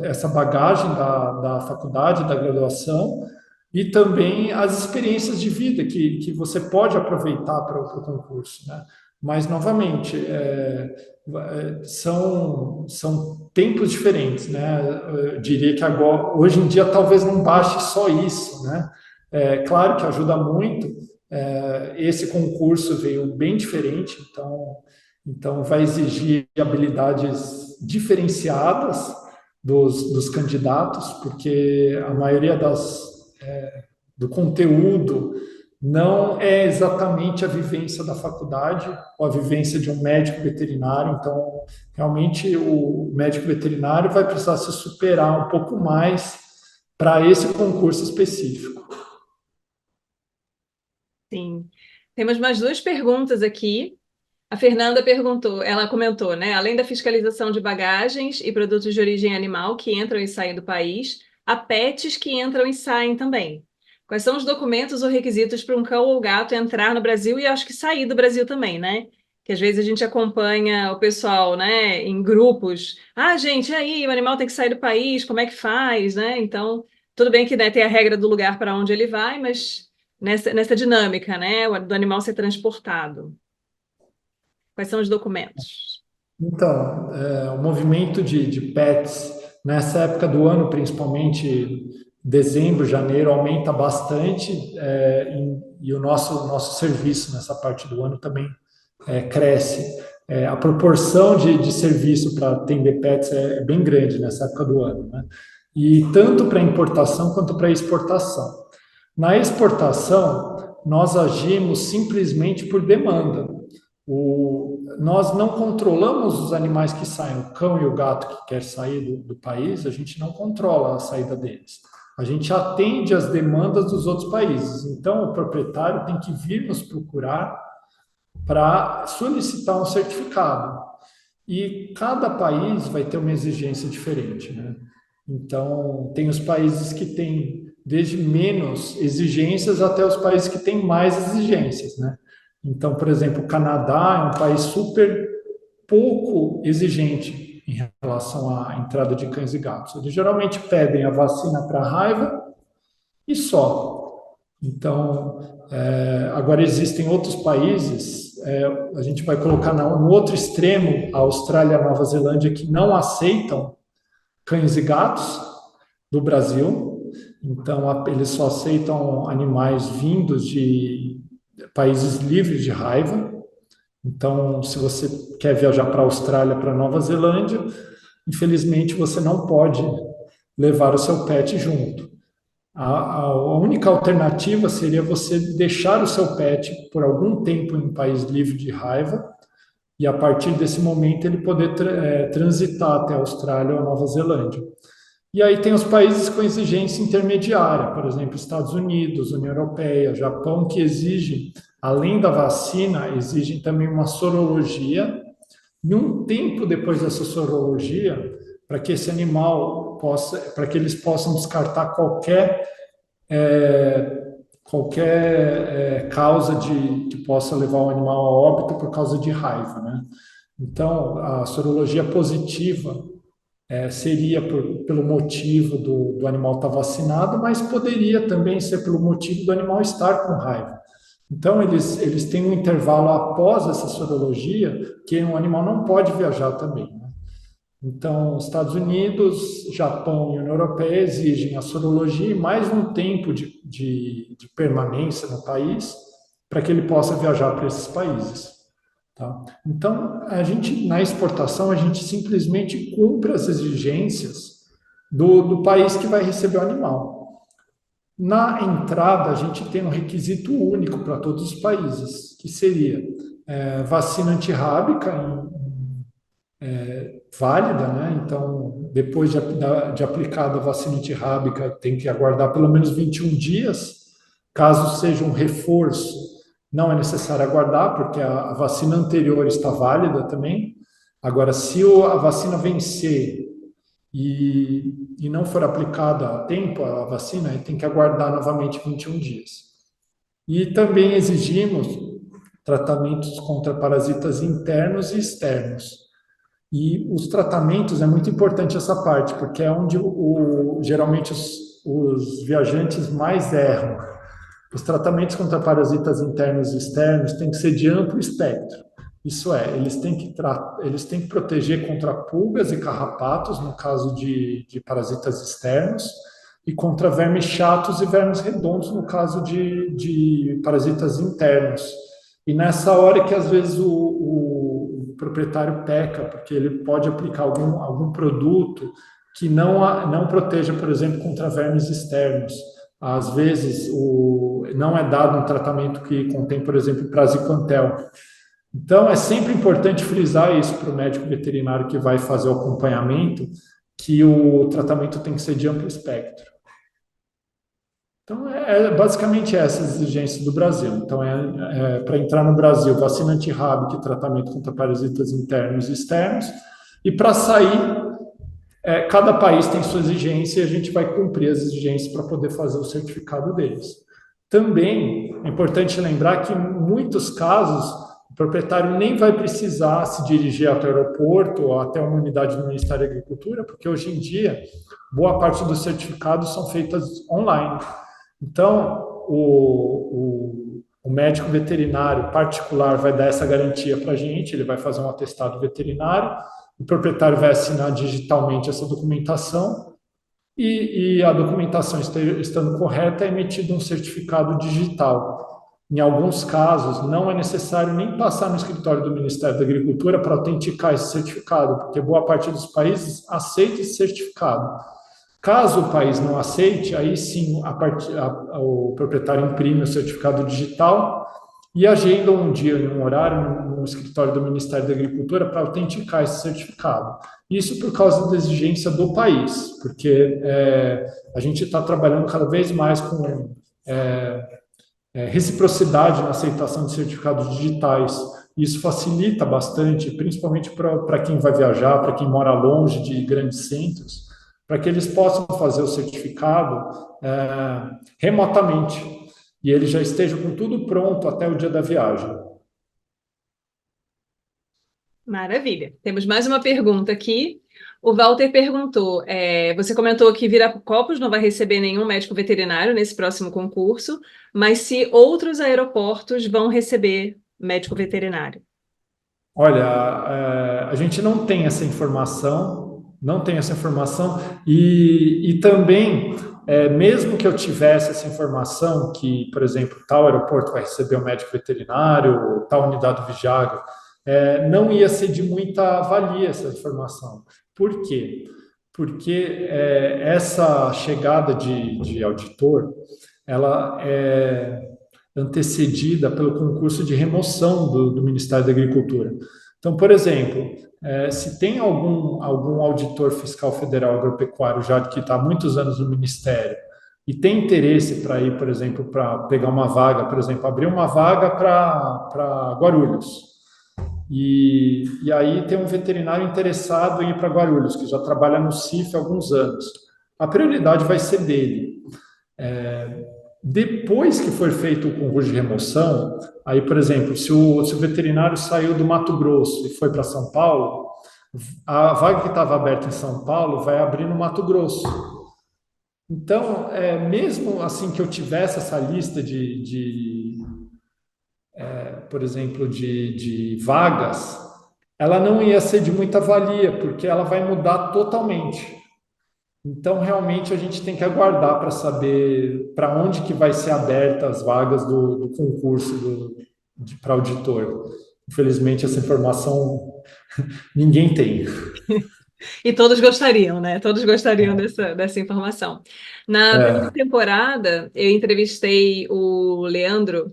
essa bagagem da faculdade, da graduação, e também as experiências de vida que você pode aproveitar para o concurso, né? Mas, novamente, são tempos diferentes, né? Eu diria que agora, hoje em dia, talvez não baste só isso, né? Claro que ajuda muito. Esse concurso veio bem diferente, então vai exigir habilidades diferenciadas dos candidatos, porque a maioria do conteúdo não é exatamente a vivência da faculdade ou a vivência de um médico veterinário. Então, realmente, o médico veterinário vai precisar se superar um pouco mais para esse concurso específico. Sim. Temos mais duas perguntas aqui. A Fernanda perguntou, ela comentou, né? Além da fiscalização de bagagens e produtos de origem animal que entram e saem do país, há pets que entram e saem também. Quais são os documentos ou requisitos para um cão ou gato entrar no Brasil e acho que sair do Brasil também, né? Que às vezes a gente acompanha o pessoal, né, em grupos. Ah, gente, e aí, o animal tem que sair do país, como é que faz, né? Então, tudo bem que, né, tem a regra do lugar para onde ele vai, mas nessa dinâmica, né, do animal ser transportado. Quais são os documentos? Então, o movimento de pets Nessa época do ano, principalmente dezembro, janeiro, aumenta bastante e o nosso serviço nessa parte do ano também cresce. A proporção de serviço para atender pets é bem grande nessa época do ano, né? E tanto para importação quanto para exportação. Na exportação, nós agimos simplesmente por demanda. Nós não controlamos os animais que saem, o cão e o gato que quer sair do país, a gente não controla a saída deles. A gente atende às demandas dos outros países. Então, o proprietário tem que vir nos procurar para solicitar um certificado. E cada país vai ter uma exigência diferente, né? Então, tem os países que têm desde menos exigências até os países que têm mais exigências, né? Então, por exemplo, o Canadá é um país super pouco exigente em relação à entrada de cães e gatos. Eles geralmente pedem a vacina para raiva e só. Então, agora existem outros países, a gente vai colocar no outro extremo, a Austrália e a Nova Zelândia, que não aceitam cães e gatos do Brasil. Então, eles só aceitam animais vindos de países livres de raiva. Então, se você quer viajar para a Austrália, para a Nova Zelândia, infelizmente você não pode levar o seu pet junto. A única alternativa seria você deixar o seu pet por algum tempo em um país livre de raiva e a partir desse momento ele poder transitar até a Austrália ou a Nova Zelândia. E aí tem os países com exigência intermediária, por exemplo, Estados Unidos, União Europeia, Japão, que exigem, além da vacina, exigem também uma sorologia. E um tempo depois dessa sorologia, para que esse animal possa, para que eles possam descartar qualquer causa que possa levar o animal a óbito por causa de raiva, né? Então, a sorologia positiva seria pelo motivo do animal estar vacinado, mas poderia também ser pelo motivo do animal estar com raiva. Então, eles têm um intervalo após essa sorologia que o animal não pode viajar também, né? Então, Estados Unidos, Japão e União Europeia exigem a sorologia e mais um tempo de permanência no país para que ele possa viajar para esses países. Tá? Então, na exportação, a gente simplesmente cumpre as exigências do país que vai receber o animal. Na entrada, a gente tem um requisito único para todos os países, que seria vacina antirrábica válida, né? Então, depois de aplicada a vacina antirrábica, tem que aguardar pelo menos 21 dias. Caso seja um reforço, não é necessário aguardar, porque a vacina anterior está válida também. Agora, se a vacina vencer e não for aplicada a tempo a vacina, aí tem que aguardar novamente 21 dias. E também exigimos tratamentos contra parasitas internos e externos. E os tratamentos, é muito importante essa parte, porque é onde geralmente os viajantes mais erram. Os tratamentos contra parasitas internos e externos têm que ser de amplo espectro. Isso eles têm que proteger contra pulgas e carrapatos, no caso de parasitas externos, e contra vermes chatos e vermes redondos, no caso de parasitas internos. E nessa hora que às vezes o proprietário peca, porque ele pode aplicar algum produto que não proteja, por exemplo, contra vermes externos. Às vezes, não é dado um tratamento que contém, por exemplo, praziquantel. Então, é sempre importante frisar isso para o médico veterinário que vai fazer o acompanhamento, que o tratamento tem que ser de amplo espectro. Então, basicamente essas exigências do Brasil. Então, para entrar no Brasil, vacina antirrábica e tratamento contra parasitas internos e externos. E para sair, cada país tem sua exigência e a gente vai cumprir as exigências para poder fazer o certificado deles. Também é importante lembrar que, em muitos casos, o proprietário nem vai precisar se dirigir até o aeroporto ou até uma unidade do Ministério da Agricultura, porque hoje em dia, boa parte dos certificados são feitas online. Então, o médico veterinário particular vai dar essa garantia para a gente, ele vai fazer um atestado veterinário, o proprietário vai assinar digitalmente essa documentação e a documentação estando correta, é emitido um certificado digital. Em alguns casos, não é necessário nem passar no escritório do Ministério da Agricultura para autenticar esse certificado, porque boa parte dos países aceita esse certificado. Caso o país não aceite, aí sim o proprietário imprime o certificado digital e agenda um dia e um horário no escritório do Ministério da Agricultura para autenticar esse certificado. Isso por causa da exigência do país, porque a gente está trabalhando cada vez mais com reciprocidade na aceitação de certificados digitais. Isso facilita bastante, principalmente para quem vai viajar, para quem mora longe de grandes centros, para que eles possam fazer o certificado remotamente e ele já esteja com tudo pronto até o dia da viagem. Maravilha. Temos mais uma pergunta aqui. O Walter perguntou: você comentou que Viracopos não vai receber nenhum médico veterinário nesse próximo concurso, mas se outros aeroportos vão receber médico veterinário? Olha, a gente não tem essa informação, não tem essa informação, e também, mesmo que eu tivesse essa informação, que, por exemplo, tal aeroporto vai receber um médico veterinário, tal unidade do Vigiaga, não ia ser de muita valia essa informação. Por quê? Porque essa chegada de auditor, ela é antecedida pelo concurso de remoção do Ministério da Agricultura. Então, por exemplo, se tem algum auditor fiscal federal agropecuário já que está há muitos anos no Ministério e tem interesse para ir, por exemplo, para pegar uma vaga, por exemplo, abrir uma vaga para Guarulhos, e aí tem um veterinário interessado em ir para Guarulhos, que já trabalha no CIF há alguns anos. A prioridade vai ser dele. Depois que for feito o concurso de remoção, aí, por exemplo, se o veterinário saiu do Mato Grosso e foi para São Paulo, a vaga que estava aberta em São Paulo vai abrir no Mato Grosso. Então, mesmo assim que eu tivesse essa lista por exemplo, de vagas, ela não ia ser de muita valia, porque ela vai mudar totalmente. Então, realmente, a gente tem que aguardar para saber para onde que vai ser aberta as vagas do concurso para auditor. Infelizmente, essa informação ninguém tem. E todos gostariam, né? Todos gostariam dessa informação. Na primeira É, temporada, eu entrevistei o Leandro.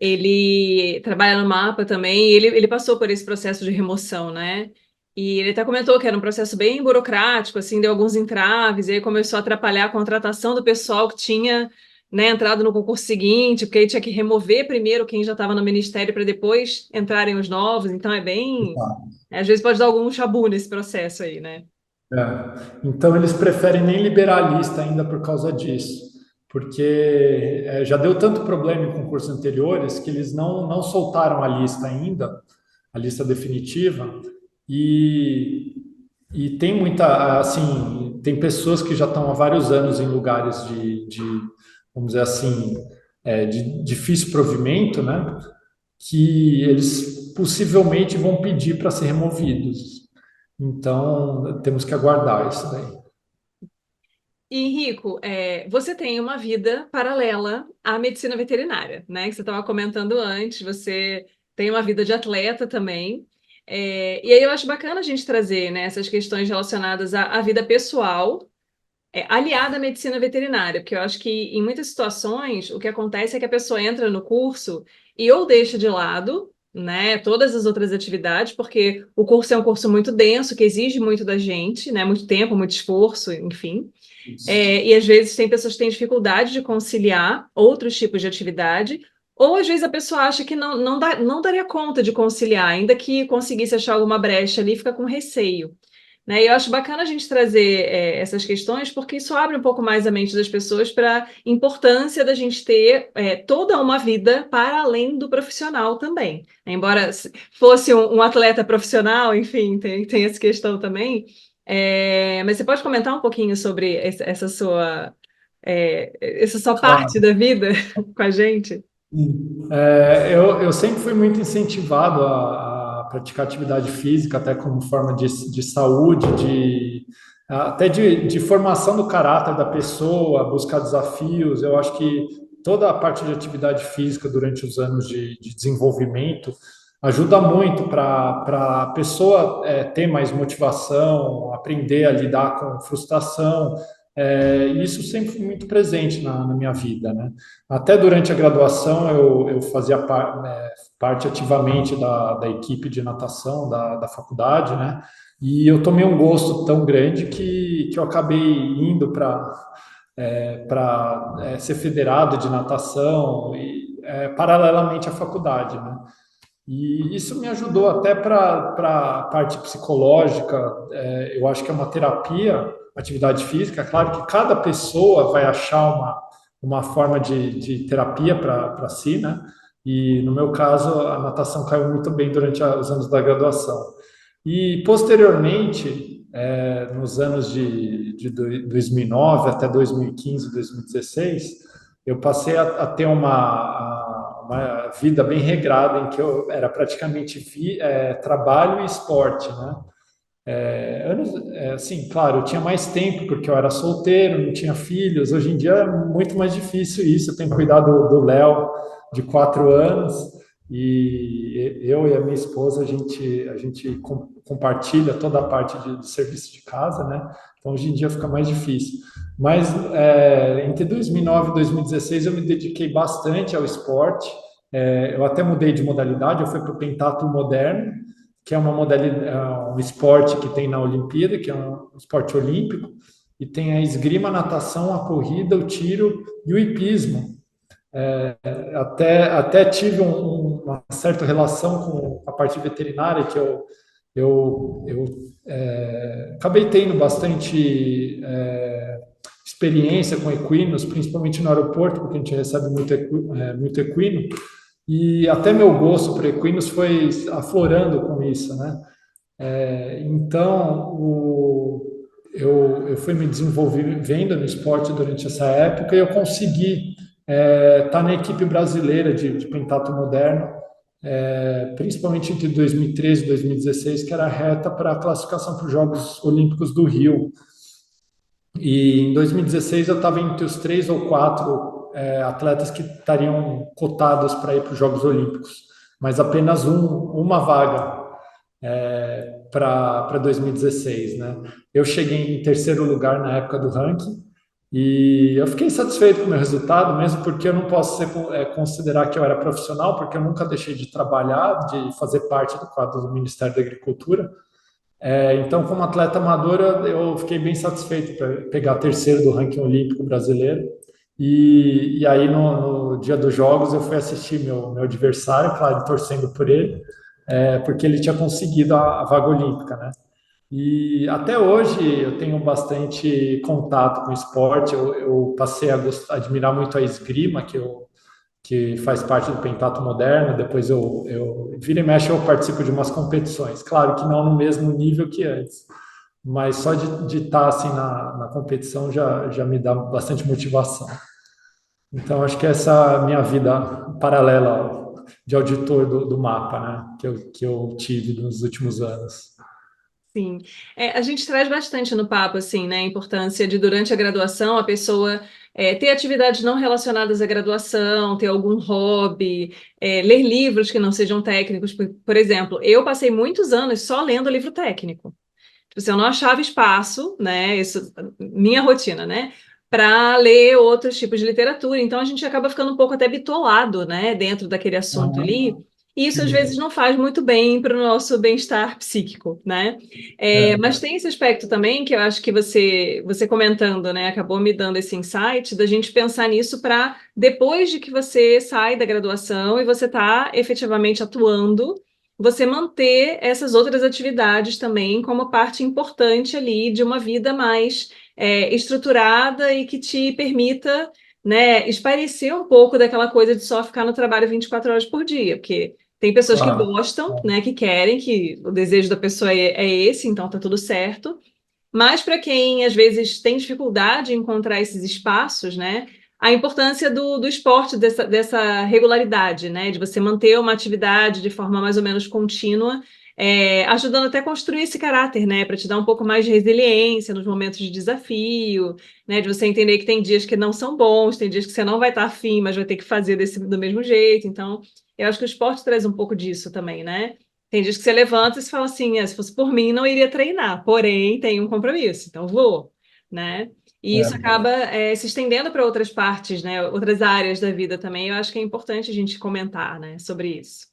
Ele trabalha no Mapa também, e ele passou por esse processo de remoção, né? E ele até comentou que era um processo bem burocrático, assim, deu alguns entraves, e aí começou a atrapalhar a contratação do pessoal que tinha, né, entrado no concurso seguinte, porque aí tinha que remover primeiro quem já estava no ministério para depois entrarem os novos, então é bem. Às vezes pode dar algum chabu nesse processo aí, né? Então, eles preferem nem liberar a lista ainda por causa disso, porque já deu tanto problema em concursos anteriores que eles não soltaram a lista ainda, a lista definitiva, e, e tem muita, assim, tem pessoas que já estão há vários anos em lugares vamos dizer assim, de difícil provimento, né? Que eles possivelmente vão pedir para ser removidos. Então, temos que aguardar isso daí. E, Henrico, você tem uma vida paralela à medicina veterinária, né? Que você estava comentando antes, você tem uma vida de atleta também. E aí eu acho bacana a gente trazer, né, essas questões relacionadas à vida pessoal, aliada à medicina veterinária, porque eu acho que em muitas situações o que acontece é que a pessoa entra no curso e ou deixa de lado, né, todas as outras atividades, porque o curso é um curso muito denso, que exige muito da gente, né, muito tempo, muito esforço, enfim. E às vezes tem pessoas que têm dificuldade de conciliar outros tipos de atividade, ou às vezes a pessoa acha que não daria conta de conciliar, ainda que conseguisse achar alguma brecha ali, fica com receio. Né? E eu acho bacana a gente trazer essas questões, porque isso abre um pouco mais a mente das pessoas para a importância da gente ter toda uma vida para além do profissional também. Embora fosse um atleta profissional, enfim, tem essa questão também. Mas você pode comentar um pouquinho sobre essa sua parte Claro. da vida com a gente? Eu sempre fui muito incentivado a praticar atividade física, até como forma de saúde, até de formação do caráter da pessoa, buscar desafios. Eu acho que toda a parte de atividade física durante os anos de desenvolvimento ajuda muito para a pessoa ter mais motivação, aprender a lidar com frustração. Isso sempre foi muito presente na minha vida, né? Até durante a graduação eu fazia parte ativamente da equipe de natação da faculdade, né? E eu tomei um gosto tão grande que eu acabei indo para ser federado de natação e, paralelamente à faculdade, né? E isso me ajudou até para a parte psicológica. Eu acho que é uma terapia, atividade física. É claro que cada pessoa vai achar uma forma de terapia para si, né? E no meu caso, a natação caiu muito bem durante os anos da graduação. E posteriormente, nos anos de 2009 até 2015, 2016, eu passei a ter uma vida bem regrada, em que eu era praticamente trabalho e esporte, né? Assim, claro, eu tinha mais tempo porque eu era solteiro, não tinha filhos. Hoje em dia é muito mais difícil isso. Eu tenho cuidado do Léo, de 4 anos, e eu e a minha esposa, a gente compartilha toda a parte de serviço de casa, né? Então, hoje em dia fica mais difícil. Mas entre 2009 e 2016 eu me dediquei bastante ao esporte. Eu até mudei de modalidade, eu fui para o pentatlo moderno, que é uma modalidade, um esporte que tem na Olimpíada, que é um esporte olímpico, e tem a esgrima, a natação, a corrida, o tiro e o hipismo. Até tive uma certa relação com a parte veterinária, que eu acabei tendo bastante experiência com equinos, principalmente no aeroporto, porque a gente recebe muito equino, e até meu gosto por equinos foi aflorando com isso, né? Então, eu fui me desenvolvendo no esporte durante essa época e eu consegui estar na equipe brasileira de pentatlo moderno, principalmente entre 2013 e 2016, que era a reta para a classificação para os Jogos Olímpicos do Rio. E em 2016 eu estava entre os 3 ou 4 atletas que estariam cotados para ir para os Jogos Olímpicos, mas apenas uma vaga para 2016, né? Eu cheguei em terceiro lugar na época do ranking e eu fiquei satisfeito com o meu resultado, mesmo porque eu não posso considerar que eu era profissional, porque eu nunca deixei de trabalhar, de fazer parte do quadro do Ministério da Agricultura. Então, como atleta amadora, eu fiquei bem satisfeito para pegar terceiro do ranking olímpico brasileiro. E aí, no dia dos Jogos, eu fui assistir meu adversário, claro, torcendo por ele, porque ele tinha conseguido a vaga olímpica, né? E até hoje eu tenho bastante contato com o esporte. Eu passei a admirar muito a esgrima, que faz parte do pentatlo moderno. Depois vira e mexe, eu participo de umas competições. Claro que não no mesmo nível que antes, mas só de estar assim na competição já me dá bastante motivação. Então, acho que essa é a minha vida paralela de auditor do mapa, né, que eu tive nos últimos anos. Sim, a gente traz bastante no papo, assim, né, a importância de, durante a graduação, a pessoa ter atividades não relacionadas à graduação, ter algum hobby, ler livros que não sejam técnicos. Por exemplo, eu passei muitos anos só lendo livro técnico. Tipo assim, eu não achava espaço, né, isso, minha rotina, né, para ler outros tipos de literatura. Então, a gente acaba ficando um pouco até bitolado, né, dentro daquele assunto ali. E isso às vezes não faz muito bem para o nosso bem-estar psíquico, né? Mas tem esse aspecto também que eu acho que você comentando, né, acabou me dando esse insight da gente pensar nisso para depois de que você sai da graduação e você está efetivamente atuando, você manter essas outras atividades também como parte importante ali de uma vida mais estruturada e que te permita, né, espairecer um pouco daquela coisa de só ficar no trabalho 24 horas por dia, porque tem pessoas que Claro. gostam, né, que querem, que o desejo da pessoa é esse, então tá tudo certo. Mas para quem às vezes tem dificuldade em encontrar esses espaços, né, a importância do esporte, dessa regularidade, né, de você manter uma atividade de forma mais ou menos contínua, ajudando até a construir esse caráter, né, para te dar um pouco mais de resiliência nos momentos de desafio, né, de você entender que tem dias que não são bons, tem dias que você não vai estar afim, mas vai ter que fazer do mesmo jeito. Então, eu acho que o esporte traz um pouco disso também, né? Tem dias que você levanta e você fala assim, se fosse por mim, não iria treinar, porém, tem um compromisso, então vou, né? E isso É, acaba se estendendo para outras partes, né? Outras áreas da vida também. Eu acho que é importante a gente comentar, né, sobre isso.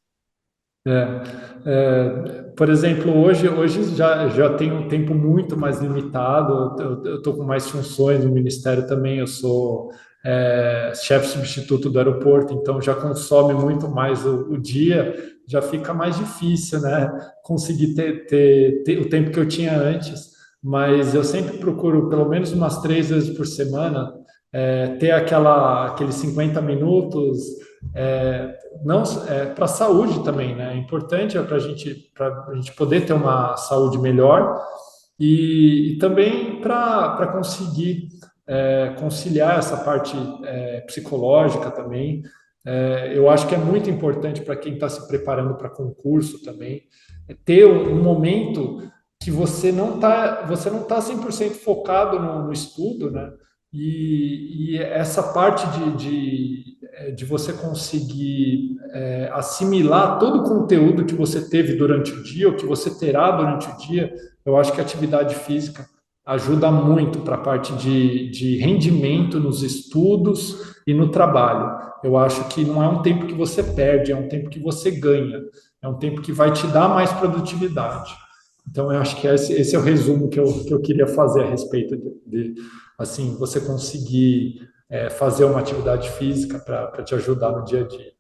Por exemplo, hoje já tenho um tempo muito mais limitado, eu estou com mais funções no Ministério também, eu sou chefe substituto do aeroporto, então já consome muito mais o dia, já fica mais difícil, né, conseguir ter o tempo que eu tinha antes, mas eu sempre procuro pelo menos umas 3 vezes por semana ter aqueles 50 minutos, não para a saúde também, né? É importante para a gente poder ter uma saúde melhor e também para conseguir conciliar essa parte psicológica também. Eu acho que é muito importante para quem está se preparando para concurso também ter um momento que você não tá 100% focado no estudo, né? E essa parte de você conseguir assimilar todo o conteúdo que você teve durante o dia, ou que você terá durante o dia, eu acho que a atividade física ajuda muito para a parte de rendimento nos estudos e no trabalho. Eu acho que não é um tempo que você perde, é um tempo que você ganha, é um tempo que vai te dar mais produtividade. Então, eu acho que esse é o resumo que eu queria fazer a respeito assim, você conseguir fazer uma atividade física para te ajudar no dia a dia.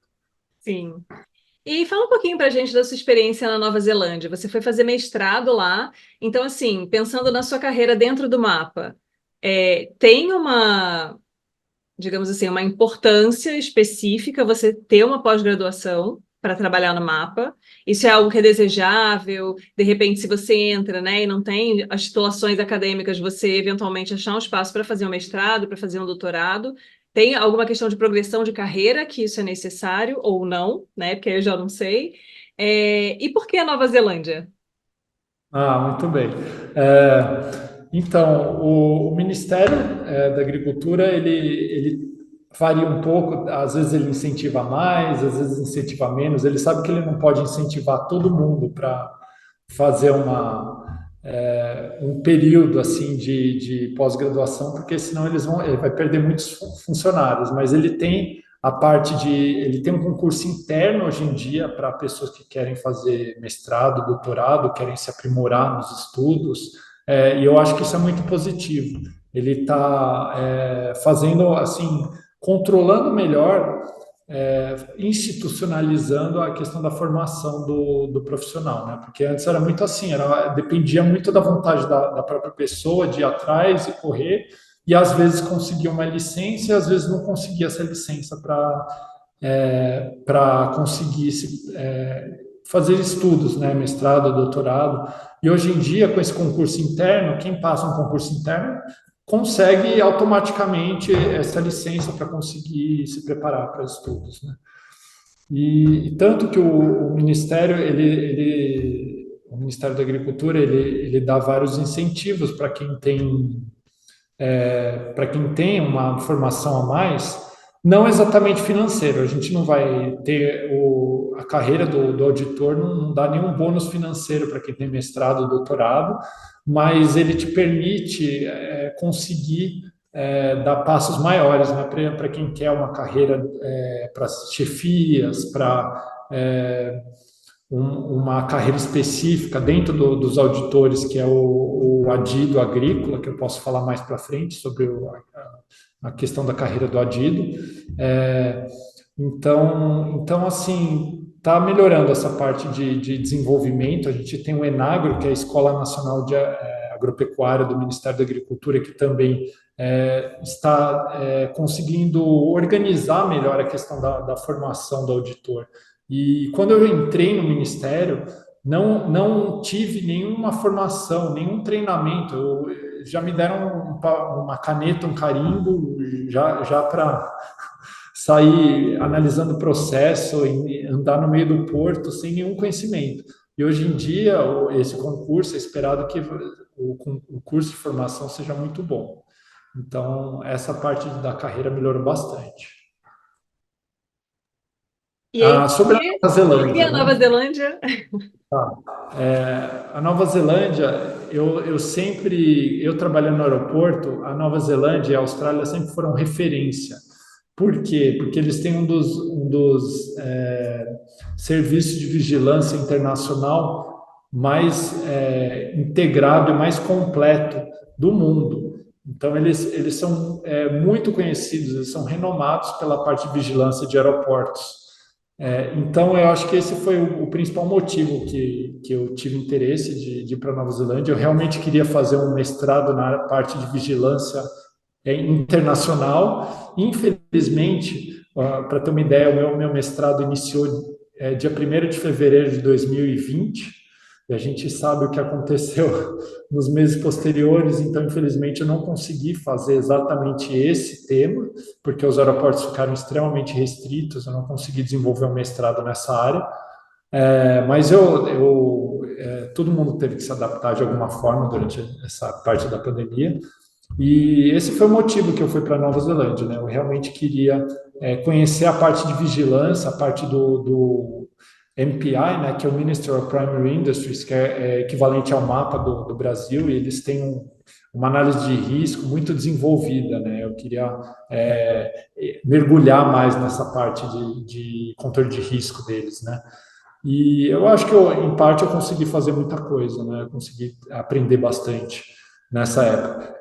Sim. E fala um pouquinho para a gente da sua experiência na Nova Zelândia. Você foi fazer mestrado lá, então, assim, pensando na sua carreira dentro do mapa, tem uma, digamos assim, uma importância específica você ter uma pós-graduação para trabalhar no mapa. Isso é algo que é desejável. De repente, se você entra, né, e não tem as titulações acadêmicas, você eventualmente achar um espaço para fazer um mestrado, para fazer um doutorado. Tem alguma questão de progressão de carreira que isso é necessário ou não, né? Porque eu já não sei. E por que a Nova Zelândia? Muito bem. Então, o Ministério da Agricultura, ele varia um pouco, às vezes ele incentiva mais, às vezes incentiva menos, ele sabe que ele não pode incentivar todo mundo para fazer um período assim de pós-graduação, porque senão ele vai perder muitos funcionários, mas ele tem um concurso interno hoje em dia para pessoas que querem fazer mestrado, doutorado, querem se aprimorar nos estudos, e eu acho que isso é muito positivo. Ele está fazendo assim, controlando melhor, institucionalizando a questão da formação do profissional, né? Porque antes era muito assim, dependia muito da vontade da própria pessoa de ir atrás e correr, e às vezes conseguia uma licença e às vezes não conseguia essa licença para conseguir fazer estudos, né? Mestrado, doutorado. E hoje em dia, com esse concurso interno, quem passa um concurso interno consegue automaticamente essa licença para conseguir se preparar para estudos, né? E tanto que o Ministério, o Ministério da Agricultura, ele dá vários incentivos para quem tem uma formação a mais, não exatamente financeiro. A gente não vai ter a carreira do auditor, não dá nenhum bônus financeiro para quem tem mestrado, doutorado, mas ele te permite conseguir dar passos maiores, né, para quem quer uma carreira para chefias, para uma carreira específica dentro dos auditores, que é o adido agrícola, que eu posso falar mais para frente sobre a questão da carreira do adido. Então, assim, está melhorando essa parte de desenvolvimento. A gente tem o Enagro, que é a Escola Nacional de Agropecuária do Ministério da Agricultura, que também está conseguindo organizar melhor a questão da formação do auditor. E quando eu entrei no Ministério, não tive nenhuma formação, nenhum treinamento. Já me deram uma caneta, um carimbo, já para sair analisando o processo e andar no meio do porto sem nenhum conhecimento. E hoje em dia, esse concurso é esperado que o curso de formação seja muito bom. Então, essa parte da carreira melhorou bastante. E aí, Sobre a Nova por que Zelândia, a Nova né? Zelândia? A Nova Zelândia, eu sempre, eu trabalhando no aeroporto, a Nova Zelândia e a Austrália sempre foram referência. Por quê? Porque eles têm um dos serviços de vigilância internacional mais integrado e mais completo do mundo. Então, eles são muito conhecidos, eles são renomados pela parte de vigilância de aeroportos. Então, eu acho que esse foi o principal motivo que eu tive interesse de ir para a Nova Zelândia. Eu realmente queria fazer um mestrado na parte de vigilância internacional. Infelizmente, para ter uma ideia, o meu mestrado iniciou dia 1º de fevereiro de 2020, e a gente sabe o que aconteceu nos meses posteriores, então, infelizmente, eu não consegui fazer exatamente esse tema, porque os aeroportos ficaram extremamente restritos, eu não consegui desenvolver um mestrado nessa área, mas todo mundo teve que se adaptar de alguma forma durante essa parte da pandemia, e esse foi o motivo que eu fui para a Nova Zelândia, né? Eu realmente queria conhecer a parte de vigilância, a parte do MPI, né, que é o Ministry of Primary Industries, que é equivalente ao mapa do Brasil, e eles têm uma análise de risco muito desenvolvida, né? Eu queria mergulhar mais nessa parte de controle de risco deles, né? E eu acho que, em parte, eu consegui fazer muita coisa, né? Eu consegui aprender bastante nessa época.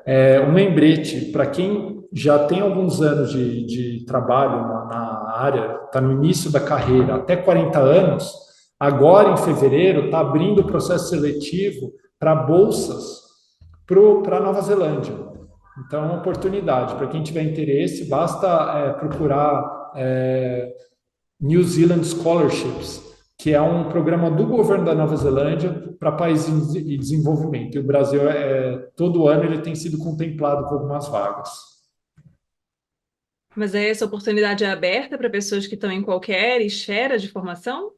Um lembrete, para quem já tem alguns anos de trabalho na área, está no início da carreira, até 40 anos, agora em fevereiro está abrindo o processo seletivo para bolsas para a Nova Zelândia. Então, é uma oportunidade. Para quem tiver interesse, basta procurar New Zealand Scholarships, que é um programa do governo da Nova Zelândia para países em desenvolvimento. E o Brasil, todo ano, ele tem sido contemplado com algumas vagas. Mas aí essa oportunidade é aberta para pessoas que estão em qualquer esfera de formação?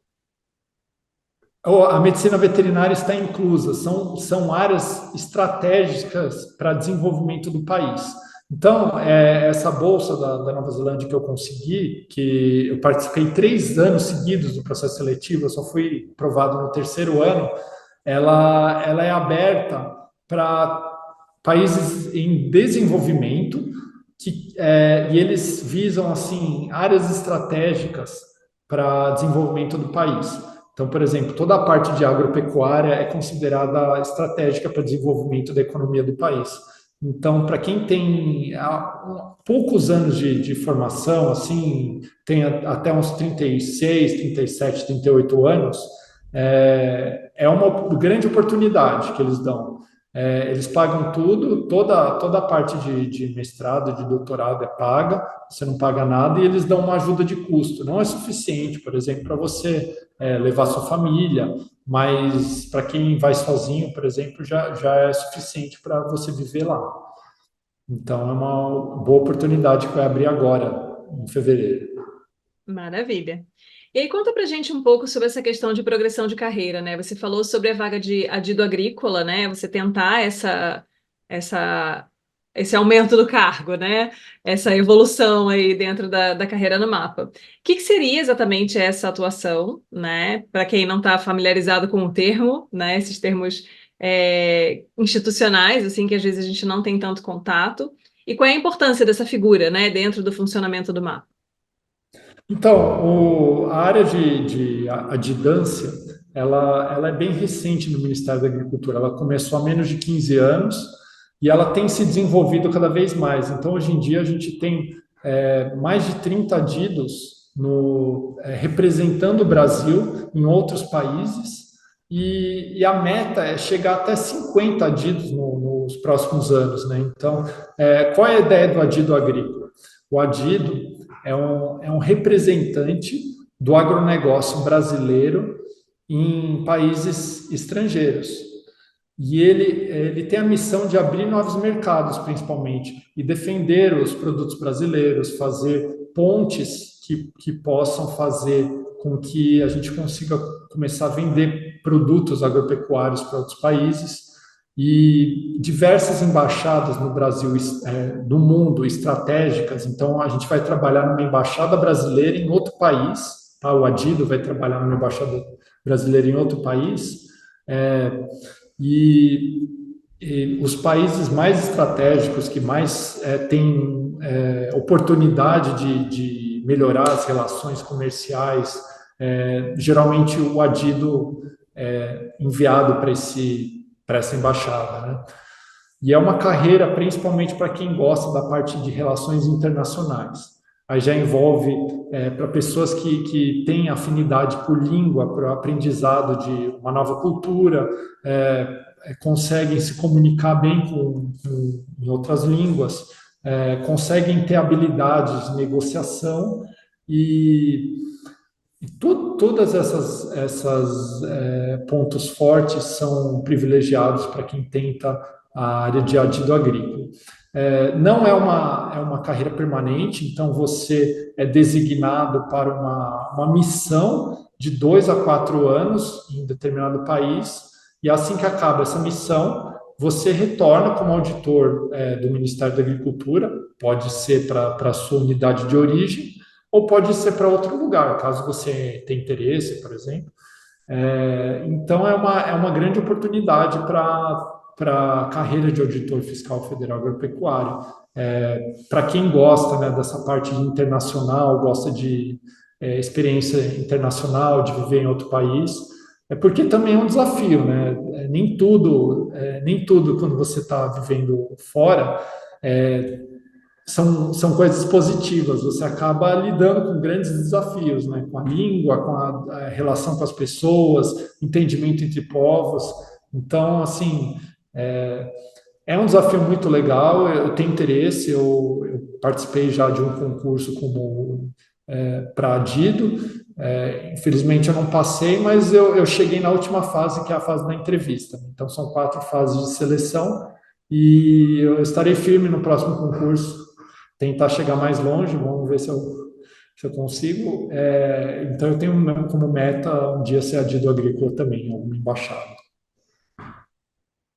A medicina veterinária está inclusa, são áreas estratégicas para desenvolvimento do país. Então, essa bolsa da Nova Zelândia que eu consegui, que eu participei 3 anos seguidos do processo seletivo, eu só fui aprovado no terceiro ano, ela é aberta para países em desenvolvimento e eles visam assim áreas estratégicas para desenvolvimento do país. Então, por exemplo, toda a parte de agropecuária é considerada estratégica para o desenvolvimento da economia do país. Então, para quem tem poucos anos de formação, assim, tem até uns 36, 37, 38 anos, é uma grande oportunidade que eles dão. Eles pagam tudo, toda a parte de mestrado, de doutorado é paga, você não paga nada, e eles dão uma ajuda de custo. Não é suficiente, por exemplo, para você levar sua família, mas para quem vai sozinho, por exemplo, já é suficiente para você viver lá. Então, é uma boa oportunidade que vai abrir agora, em fevereiro. Maravilha. E aí, conta pra gente um pouco sobre essa questão de progressão de carreira, né? Você falou sobre a vaga de adido agrícola, né? Você tentar essa, esse aumento do cargo, né? Essa evolução aí dentro da carreira no mapa. O que seria exatamente essa atuação, né? Para quem não está familiarizado com o termo, né? Esses termos institucionais, assim, que às vezes a gente não tem tanto contato. E qual é a importância dessa figura, né? Dentro do funcionamento do mapa? Então, a área de adidância, ela é bem recente no Ministério da Agricultura. Ela começou há menos de 15 anos e ela tem se desenvolvido cada vez mais. Então, hoje em dia, a gente tem mais de 30 adidos representando o Brasil em outros países e a meta é chegar até 50 adidos nos próximos anos, né? Então, qual é a ideia do adido agrícola? O adido é um representante do agronegócio brasileiro em países estrangeiros. E ele tem a missão de abrir novos mercados, principalmente, e defender os produtos brasileiros, fazer pontes que possam fazer com que a gente consiga começar a vender produtos agropecuários para outros países e diversas embaixadas no Brasil, no mundo, estratégicas. Então, a gente vai trabalhar numa embaixada brasileira em outro país, tá? O Adido vai trabalhar numa embaixada brasileira em outro país, é, e, e os países mais estratégicos, que mais têm oportunidade de melhorar as relações comerciais, geralmente o Adido é enviado para essa embaixada, né? E é uma carreira principalmente para quem gosta da parte de relações internacionais. Aí já envolve para pessoas que têm afinidade por língua, para o aprendizado de uma nova cultura, conseguem se comunicar bem em outras línguas, conseguem ter habilidades de negociação e todas essas pontos fortes são privilegiados para quem tenta a área de adido agrícola. Não é uma carreira permanente, então você é designado para uma missão de 2 a 4 anos em determinado país, e assim que acaba essa missão, você retorna como auditor do Ministério da Agricultura, pode ser para a sua unidade de origem, ou pode ser para outro lugar, caso você tenha interesse, por exemplo. Então, é uma grande oportunidade para a carreira de auditor fiscal federal agropecuário. Para quem gosta, né, dessa parte de internacional, gosta de experiência internacional, de viver em outro país, porque também é um desafio, né? Nem tudo quando você está vivendo fora são coisas positivas. Você acaba lidando com grandes desafios, né? Com a língua, com a relação com as pessoas, entendimento entre povos. Então, assim, é um desafio muito legal. Eu tenho interesse. Eu participei já de um concurso como para Adido. Infelizmente eu não passei, mas eu cheguei na última fase, que é a fase da entrevista. Então, são 4 fases de seleção e eu estarei firme no próximo concurso, tentar chegar mais longe. Vamos ver se eu consigo. Então, eu tenho como meta um dia ser adido agrícola também, em alguma embaixada.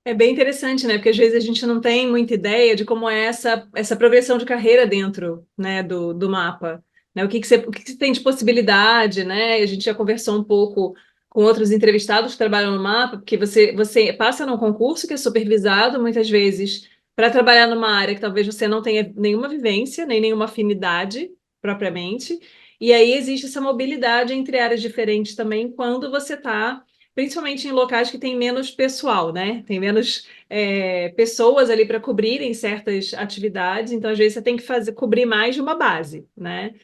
É bem interessante, né? Porque às vezes a gente não tem muita ideia de como é essa progressão de carreira dentro, né, do mapa, né? O que que você tem de possibilidade, né? A gente já conversou um pouco com outros entrevistados que trabalham no mapa, porque você passa num concurso que é supervisado muitas vezes para trabalhar numa área que talvez você não tenha nenhuma vivência, nem nenhuma afinidade propriamente. E aí existe essa mobilidade entre áreas diferentes também quando você está principalmente em locais que tem menos pessoal, né? Tem menos pessoas ali para cobrirem certas atividades, então às vezes você tem que cobrir mais de uma base, né?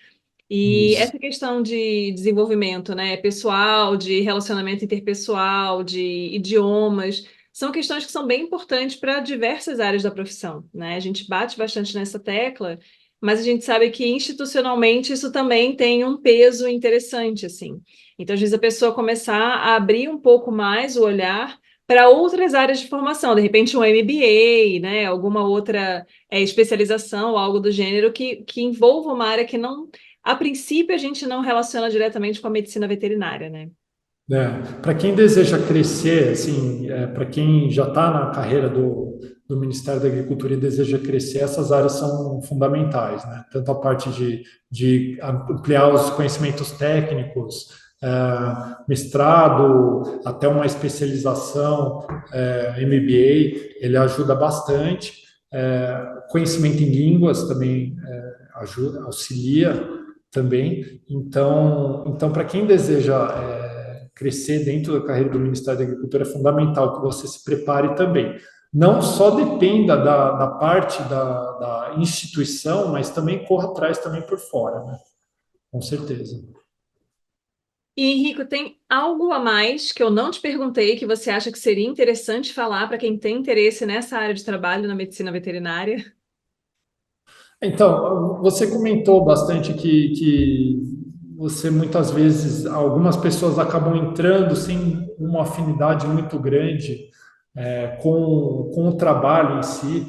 E Isso. essa questão de desenvolvimento, né, pessoal, de relacionamento interpessoal, de idiomas, são questões que são bem importantes para diversas áreas da profissão, né? A gente bate bastante nessa tecla, mas a gente sabe que institucionalmente isso também tem um peso interessante, assim. Então, às vezes a pessoa começar a abrir um pouco mais o olhar para outras áreas de formação, de repente um MBA, né, alguma outra especialização, algo do gênero que envolva uma área que não, a princípio, a gente não relaciona diretamente com a medicina veterinária, né? Para quem deseja crescer, assim, para quem já está na carreira do Ministério da Agricultura e deseja crescer, essas áreas são fundamentais, né? Tanto a parte de ampliar os conhecimentos técnicos, mestrado, até uma especialização, MBA, ele ajuda bastante. Conhecimento em línguas também ajuda, auxilia também. Então, para quem deseja crescer dentro da carreira do Ministério da Agricultura, é fundamental que você se prepare também. Não só dependa da parte da instituição, mas também corra atrás também por fora, né? Com certeza. E, Henrico, tem algo a mais que eu não te perguntei que você acha que seria interessante falar para quem tem interesse nessa área de trabalho na medicina veterinária? Então, você comentou bastante que você muitas vezes, algumas pessoas acabam entrando sem uma afinidade muito grande com o trabalho em si.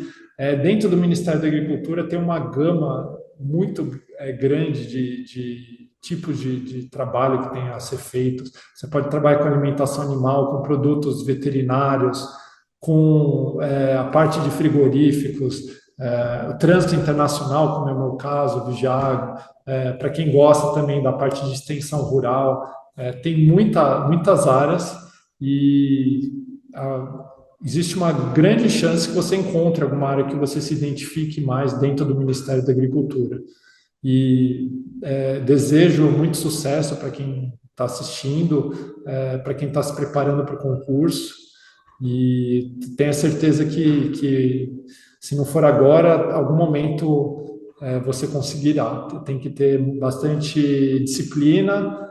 Dentro do Ministério da Agricultura tem uma gama muito grande de tipos de trabalho que tem a ser feito. Você pode trabalhar com alimentação animal, com produtos veterinários, com a parte de frigoríficos, o trânsito internacional, como é o meu caso, o Vigiago, para quem gosta também da parte de extensão rural, tem muitas áreas e existe uma grande chance que você encontre alguma área que você se identifique mais dentro do Ministério da Agricultura. E desejo muito sucesso para quem está assistindo, para quem está se preparando para o concurso, e tenha certeza que se não for agora, algum momento você conseguirá. Tem que ter bastante disciplina,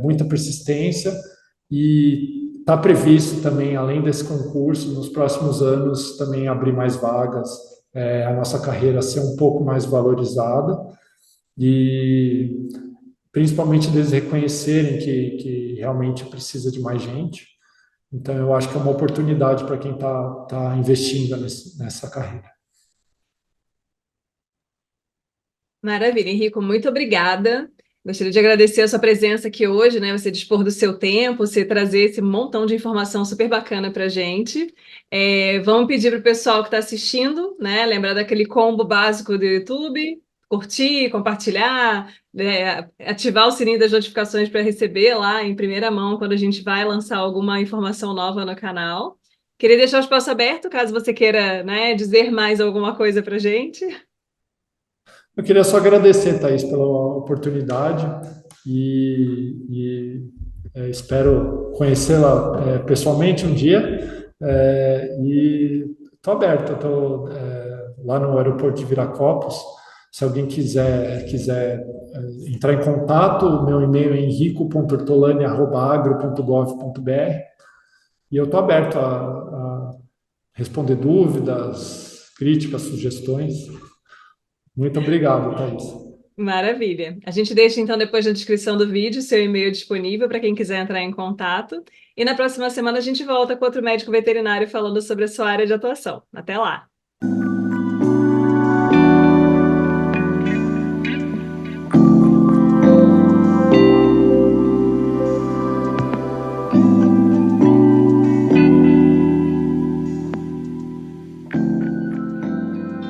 muita persistência, e está previsto também, além desse concurso, nos próximos anos também abrir mais vagas, a nossa carreira ser um pouco mais valorizada e principalmente deles reconhecerem que realmente precisa de mais gente. Então, eu acho que é uma oportunidade para quem está investindo nessa carreira. Maravilha, Henrico, muito obrigada. Gostaria de agradecer a sua presença aqui hoje, né? Você dispor do seu tempo, você trazer esse montão de informação super bacana para a gente. Vamos pedir para o pessoal que está assistindo, né? Lembrar daquele combo básico do YouTube, curtir, compartilhar, né? Ativar o sininho das notificações para receber lá em primeira mão quando a gente vai lançar alguma informação nova no canal. Queria deixar o espaço aberto, caso você queira, né, dizer mais alguma coisa para a gente. Eu queria só agradecer, Thaís, pela oportunidade e espero conhecê-la pessoalmente um dia. E estou aberto, estou lá no aeroporto de Viracopos. Se alguém quiser entrar em contato, o meu e-mail é henrico.ortolani@agro.gov.br e eu estou aberto a responder dúvidas, críticas, sugestões. Muito obrigado, Thaís. Maravilha. A gente deixa então depois na descrição do vídeo seu e-mail disponível para quem quiser entrar em contato. E na próxima semana a gente volta com outro médico veterinário falando sobre a sua área de atuação. Até lá!